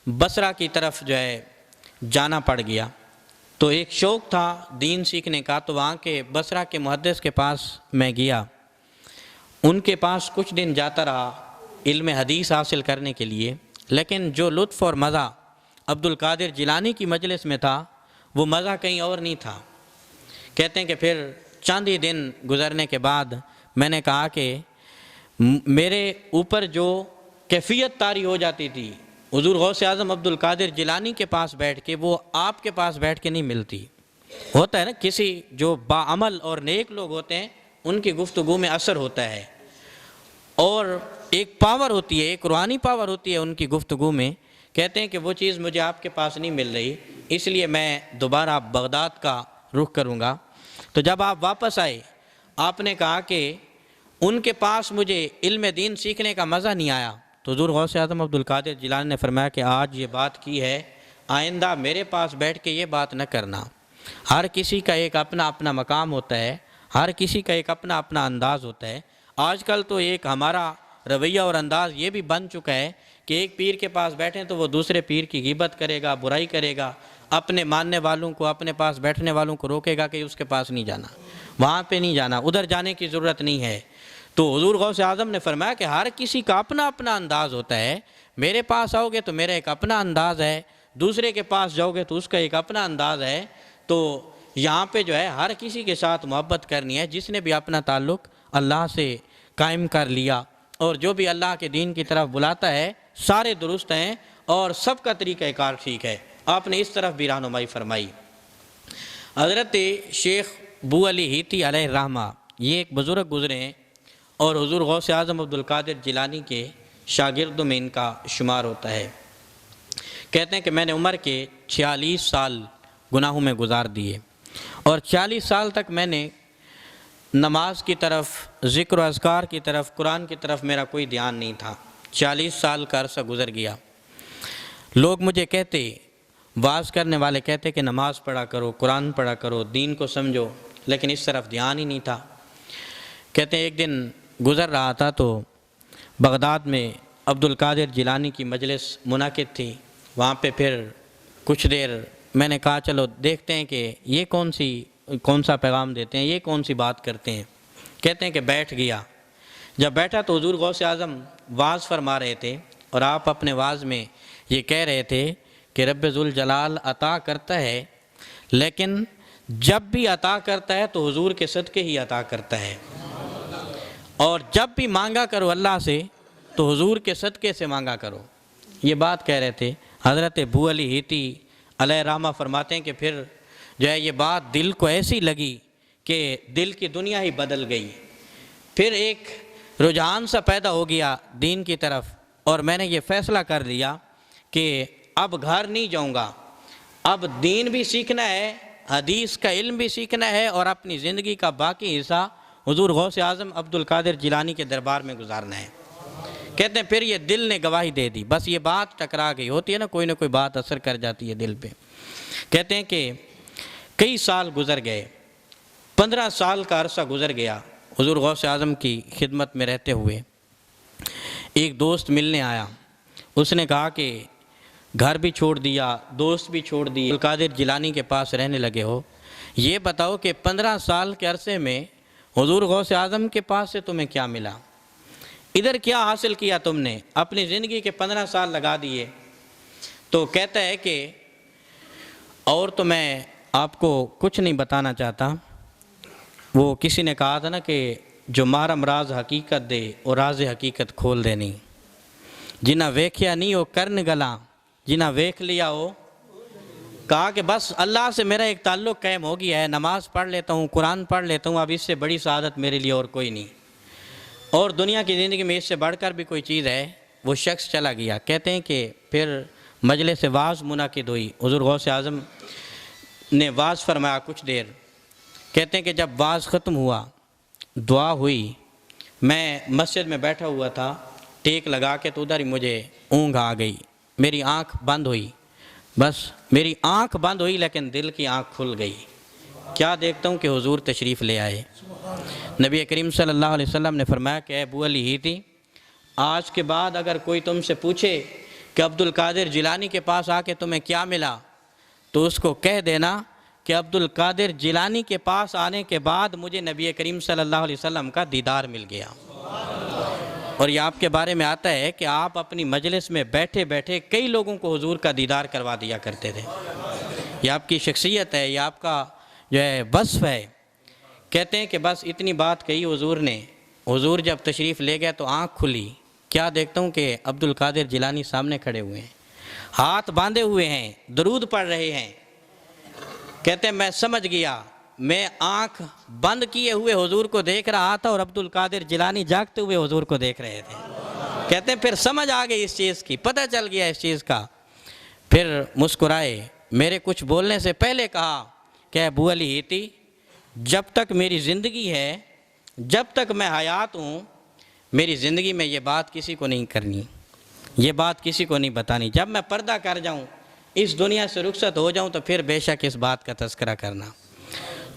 بصرہ کی طرف جو ہے جانا پڑ گیا، تو ایک شوق تھا دین سیکھنے کا، تو وہاں کے بصرہ کے محدث کے پاس میں گیا، ان کے پاس کچھ دن جاتا رہا علم حدیث حاصل کرنے کے لیے، لیکن جو لطف اور مزہ عبد القادر جیلانی کی مجلس میں تھا وہ مزہ کہیں اور نہیں تھا۔ کہتے ہیں کہ پھر چند ہی دن گزرنے کے بعد میں نے کہا کہ میرے اوپر جو کیفیت طاری ہو جاتی تھی حضور غوث اعظم عبد القادر جیلانی کے پاس بیٹھ کے، وہ آپ کے پاس بیٹھ کے نہیں ملتی۔ ہوتا ہے نا، کسی جو باعمل اور نیک لوگ ہوتے ہیں ان کی گفتگو میں اثر ہوتا ہے، اور ایک پاور ہوتی ہے، ایک روحانی پاور ہوتی ہے ان کی گفتگو میں۔ کہتے ہیں کہ وہ چیز مجھے آپ کے پاس نہیں مل رہی، اس لیے میں دوبارہ بغداد کا رخ کروں گا۔ تو جب آپ واپس آئے، آپ نے کہا کہ ان کے پاس مجھے علم دین سیکھنے کا مزہ نہیں آیا، تو حضور غوث اعظم عبد القادر جیلانی نے فرمایا کہ آج یہ بات کی ہے، آئندہ میرے پاس بیٹھ کے یہ بات نہ کرنا۔ ہر کسی کا ایک اپنا اپنا مقام ہوتا ہے، ہر کسی کا ایک اپنا اپنا انداز ہوتا ہے۔ آج کل تو ایک ہمارا رویہ اور انداز یہ بھی بن چکا ہے کہ ایک پیر کے پاس بیٹھیں تو وہ دوسرے پیر کی غیبت کرے گا، برائی کرے گا، اپنے ماننے والوں کو، اپنے پاس بیٹھنے والوں کو روکے گا کہ اس کے پاس نہیں جانا، وہاں پہ نہیں جانا، ادھر جانے کی ضرورت نہیں ہے۔ تو حضور غوث اعظم نے فرمایا کہ ہر کسی کا اپنا اپنا انداز ہوتا ہے، میرے پاس آؤ گے تو میرا ایک اپنا انداز ہے، دوسرے کے پاس جاؤ گے تو اس کا ایک اپنا انداز ہے۔ تو یہاں پہ جو ہے ہر کسی کے ساتھ محبت کرنی ہے، جس نے بھی اپنا تعلق اللہ سے قائم کر لیا، اور جو بھی اللہ کے دین کی طرف بلاتا ہے سارے درست ہیں اور سب کا طریقہ کار ٹھیک ہے۔ آپ نے اس طرف بھی رہنمائی فرمائی۔ حضرت شیخ بو علی ہیتی علیہ الرحمہ یہ ایک بزرگ گزرے ہیں، اور حضور غوث اعظم عبد القادر جیلانی کے شاگردوں میں ان کا شمار ہوتا ہے۔ کہتے ہیں کہ میں نے عمر کے 46 سال گناہوں میں گزار دیے، اور 46 سال تک میں نے نماز کی طرف، ذکر و اذکار کی طرف، قرآن کی طرف میرا کوئی دھیان نہیں تھا۔ 40 سال کا عرصہ گزر گیا، لوگ مجھے کہتے، واعظ کرنے والے کہتے کہ نماز پڑھا کرو، قرآن پڑھا کرو، دین کو سمجھو، لیکن اس طرف دھیان ہی نہیں تھا۔ کہتے ہیں ایک دن گزر رہا تھا تو بغداد میں عبد القادر جیلانی کی مجلس منعقد تھی، وہاں پہ پھر کچھ دیر میں نے کہا چلو دیکھتے ہیں کہ یہ کون سا پیغام دیتے ہیں، یہ کون سی بات کرتے ہیں۔ کہتے ہیں کہ بیٹھ گیا، جب بیٹھا تو حضور غوث اعظم واعظ فرما رہے تھے، اور آپ اپنے واعظ میں یہ کہہ رہے تھے کہ رب ذوالجلال عطا کرتا ہے، لیکن جب بھی عطا کرتا ہے تو حضور کے صدقے ہی عطا کرتا ہے، اور جب بھی مانگا کرو اللہ سے تو حضور کے صدقے سے مانگا کرو۔ یہ بات کہہ رہے تھے۔ حضرت بو علی ہیتی علیہ الرحمہ فرماتے ہیں کہ پھر جو ہے یہ بات دل کو ایسی لگی کہ دل کی دنیا ہی بدل گئی، پھر ایک رجحان سا پیدا ہو گیا دین کی طرف، اور میں نے یہ فیصلہ کر لیا کہ اب گھر نہیں جاؤں گا، اب دین بھی سیکھنا ہے، حدیث کا علم بھی سیکھنا ہے، اور اپنی زندگی کا باقی حصہ حضور غوث اعظم عبد القادر جیلانی کے دربار میں گزارنا ہے۔ کہتے ہیں پھر یہ دل نے گواہی دے دی، بس یہ بات ٹکرا گئی، ہوتی ہے نا کوئی نہ کوئی بات اثر کر جاتی ہے دل پہ۔ کہتے ہیں کہ کئی سال گزر گئے، 15 سال کا عرصہ گزر گیا حضور غوث اعظم کی خدمت میں رہتے ہوئے۔ ایک دوست ملنے آیا، اس نے کہا کہ گھر بھی چھوڑ دیا، دوست بھی چھوڑ دیے، القادر جیلانی کے پاس رہنے لگے ہو، یہ بتاؤ کہ 15 سال کے عرصے میں حضور غوث اعظم کے پاس سے تمہیں کیا ملا، ادھر کیا حاصل کیا تم نے، اپنی زندگی کے 15 سال لگا دیے۔ تو کہتا ہے کہ اور تو میں آپ کو کچھ نہیں بتانا چاہتا، وہ کسی نے کہا تھا نا کہ جو محرم راز حقیقت دے اور راز حقیقت کھول دے نہیں، جنہ ویکھیا نہیں ہو کرن گلاں، جنہ ویکھ لیا ہو، کہا کہ بس اللہ سے میرا ایک تعلق قائم ہو گیا ہے، نماز پڑھ لیتا ہوں، قرآن پڑھ لیتا ہوں، اب اس سے بڑی سعادت میرے لیے اور کوئی نہیں، اور دنیا کی زندگی میں اس سے بڑھ کر بھی کوئی چیز ہے۔ وہ شخص چلا گیا۔ کہتے ہیں کہ پھر مجلس واعظ منعقد ہوئی، حضور غوث اعظم نے واعظ فرمایا کچھ دیر۔ کہتے ہیں کہ جب واعظ ختم ہوا، دعا ہوئی، میں مسجد میں بیٹھا ہوا تھا، ٹیک لگا کے تو ادھر ہی مجھے اونگ آ گئی، میری آنکھ بند ہوئی، بس میری آنکھ بند ہوئی لیکن دل کی آنکھ کھل گئی۔ کیا دیکھتا ہوں کہ حضور تشریف لے آئے۔ نبی کریم صلی اللہ علیہ وسلم نے فرمایا کہ اے ابو علی ہی تھی، آج کے بعد اگر کوئی تم سے پوچھے کہ عبد القادر جیلانی کے پاس آ کے تمہیں کیا ملا، تو اس کو کہہ دینا کہ عبد القادر جیلانی کے پاس آنے کے بعد مجھے نبی کریم صلی اللہ علیہ وسلم کا دیدار مل گیا۔ اور یہ آپ کے بارے میں آتا ہے کہ آپ اپنی مجلس میں بیٹھے بیٹھے کئی لوگوں کو حضور کا دیدار کروا دیا کرتے تھے۔ یہ آپ کی شخصیت ہے، یہ آپ کا جو ہے وصف ہے۔ کہتے ہیں کہ بس اتنی بات کہی حضور نے، حضور جب تشریف لے گیا تو آنکھ کھلی، کیا دیکھتا ہوں کہ عبد القادر جیلانی سامنے کھڑے ہوئے ہیں، ہاتھ باندھے ہوئے ہیں، درود پڑھ رہے ہیں۔ کہتے ہیں میں سمجھ گیا، میں آنکھ بند کیے ہوئے حضور کو دیکھ رہا تھا اور عبد القادر جیلانی جاگتے ہوئے حضور کو دیکھ رہے تھے۔ کہتے ہیں پھر سمجھ آ گئی اس چیز کی، پتہ چل گیا اس چیز کا۔ پھر مسکرائے، میرے کچھ بولنے سے پہلے کہا کہ ابو علی ہیتی، جب تک میری زندگی ہے، جب تک میں حیات ہوں، میری زندگی میں یہ بات کسی کو نہیں کرنی، یہ بات کسی کو نہیں بتانی۔ جب میں پردہ کر جاؤں، اس دنیا سے رخصت ہو جاؤں، تو پھر بے شک اس بات کا تذکرہ کرنا۔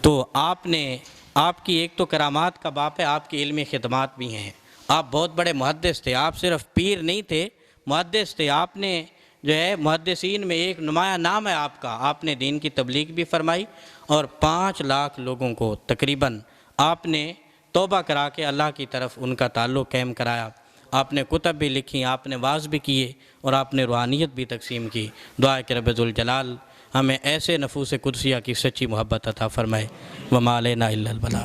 تو آپ نے، آپ کی ایک تو کرامات کا باپ ہے، آپ کی علمی خدمات بھی ہیں، آپ بہت بڑے محدث تھے، آپ صرف پیر نہیں تھے، محدث تھے۔ آپ نے جو ہے محدثین میں ایک نمایاں نام ہے آپ کا، آپ نے دین کی تبلیغ بھی فرمائی اور 5 لاکھ لوگوں کو تقریباً آپ نے توبہ کرا کے اللہ کی طرف ان کا تعلق قائم کرایا۔ آپ نے کتب بھی لکھی، آپ نے واعظ بھی کیے اور آپ نے روحانیت بھی تقسیم کی۔ دعا کہ رب ذوالجلال ہمیں ایسے نفوس قدسیہ کی سچی محبت عطا فرمائے۔ وما علینا الا البلاغ۔